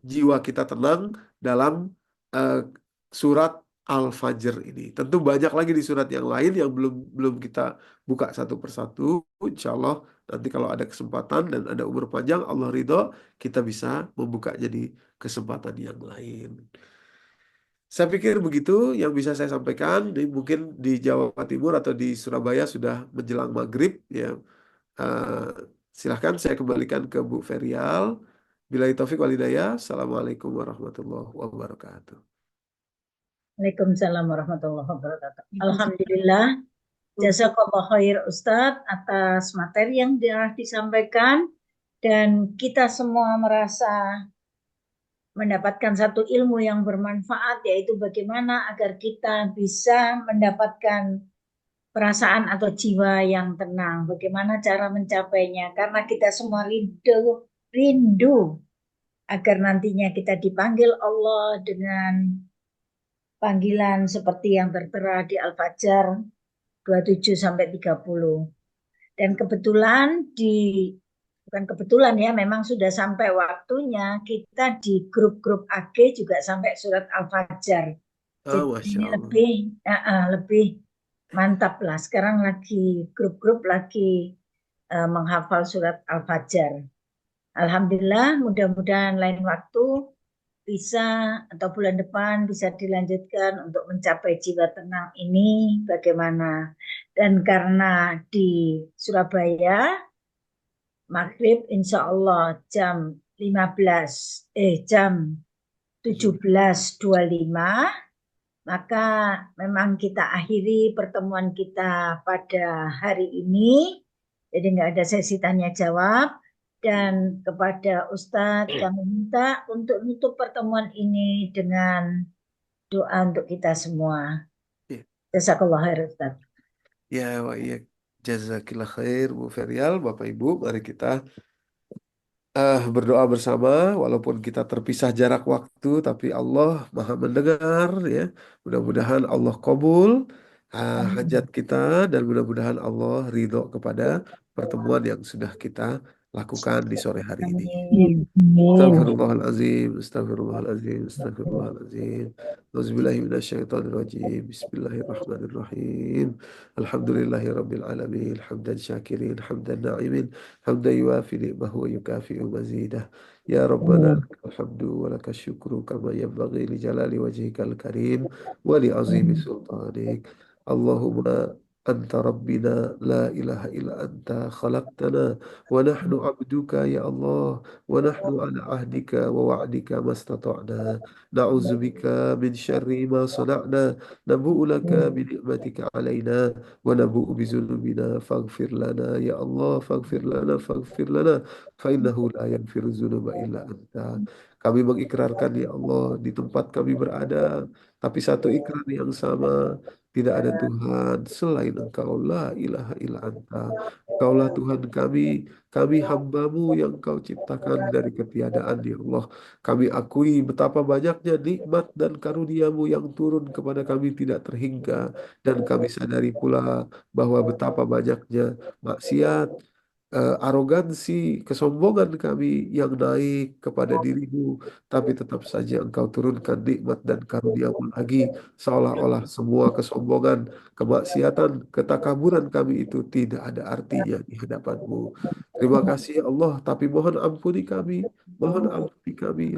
jiwa kita tenang dalam eh, surat Al-Fajr ini. Tentu banyak lagi di surat yang lain yang belum belum kita buka satu persatu. Insya Allah nanti kalau ada kesempatan dan ada umur panjang, Allah ridho, kita bisa membuka jadi kesempatan yang lain. Saya pikir begitu yang bisa saya sampaikan. Mungkin di Jawa Timur atau di Surabaya sudah menjelang maghrib ya. Eh, Silahkan saya kembalikan ke Bu Ferial. Billahi taufik walhidayah. Assalamualaikum warahmatullahi wabarakatuh. Waalaikumsalam warahmatullahi wabarakatuh. Alhamdulillah, jazakallah khair Ustadz atas materi yang telah disampaikan, dan kita semua merasa mendapatkan satu ilmu yang bermanfaat, yaitu bagaimana agar kita bisa mendapatkan perasaan atau jiwa yang tenang. Bagaimana cara mencapainya? Karena kita semua rindu agar nantinya kita dipanggil Allah dengan panggilan seperti yang tertera di Al-Fajr 27 sampai 30. Dan bukan kebetulan ya, memang sudah sampai waktunya kita di grup-grup AG juga sampai surat Al-Fajr. Oh, Jadi Masya ini Allah. lebih mantap lah. Sekarang lagi grup-grup lagi menghafal surat Al-Fajr. Alhamdulillah, mudah-mudahan lain waktu bisa, atau bulan depan bisa dilanjutkan untuk mencapai jiwa tenang ini bagaimana. Dan karena di Surabaya maghrib insya Allah jam 17.25, maka memang kita akhiri pertemuan kita pada hari ini. Jadi nggak ada sesi tanya jawab. Dan kepada Ustadz kami minta untuk menutup pertemuan ini dengan doa untuk kita semua. Ya, Jazakallah khair Ustadz. ya, wa iya. Jazakillah khair Bu Ferial, Bapak Ibu, mari kita berdoa bersama walaupun kita terpisah jarak waktu, tapi Allah Maha mendengar ya. Mudah-mudahan Allah kabul hajat Amin. kita, dan mudah-mudahan Allah ridho kepada pertemuan yang sudah kita lakukan di sore hari ini. Amin. Astagfirullahaladzim, astagfirullahaladzim, astagfirullahaladzim. Auzubillahiminasyaitonirrajim. Bismillahirrahmanirrahim. Alhamdulillahi rabbil alamin. Hamdan syakirin, hamdan na'imin, hamdan yuafi ni'mahu wa yukafi'u mazidah. Ya Rabbana lakal hamdu wa lakal syukru kama yanbaghi li jalali wajhikal karim wa li azimi sultanik. Allahumma anta rabbina la ilaha illa anta khalaqtana wa nahnu abduka ya Allah. ونحن على عهدك ووعدك ما استطعنا نعوذ بك من شر ما صنعنا نبوء لك بنعمتك علينا ونبوء بذنوبنا فاغفر لنا يا الله فاغفر لنا فاغفر لنا فإنه لا يغفر الذنوب إلا أنت. Kami mengikrarkan ya Allah di tempat kami berada, tapi satu ikrar yang sama, tidak ada Tuhan selain Engkau, la ilaha illa anta. Engkaulah Tuhan kami hambamu yang Kau ciptakan dari ketiadaan ya Allah. Kami akui betapa banyaknya nikmat dan karuniamu yang turun kepada kami tidak terhingga. Dan kami sadari pula bahwa betapa banyaknya maksiat, arogansi, kesombongan kami yang naik kepada dirimu, tapi tetap saja Engkau turunkan nikmat dan karuniamu lagi, seolah-olah semua kesombongan, kemaksiatan, ketakaburan kami itu tidak ada artinya di hadapanmu. Terima kasih ya Allah, tapi mohon ampuni kami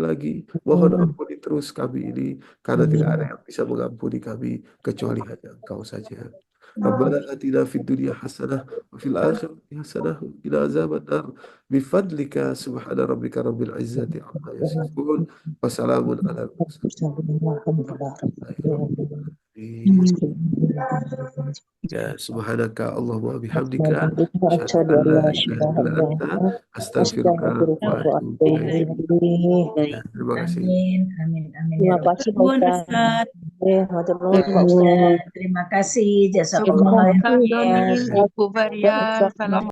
lagi, mohon ampuni terus kami ini, karena tidak ada yang bisa mengampuni kami kecuali hanya Engkau saja. Rabbana atina fid dunya hasanah wa fil akhirati hasanah wa qina azabannar bifadlika subhana rabbika rabbil izzati amma yasifun wa salamun ala mursalin walhamdulillahi rabbil alamin. Ya subhanaka Allahumma bihamdika asyhadu an la ilaha illa anta astaghfiruka wa atubu ilaik. Ya, terima kasih. Amin. Terima kasih Pak Ustaz. Terima kasih. Jazakallah Syukur kami, khairan. Ibu Maria. Salam.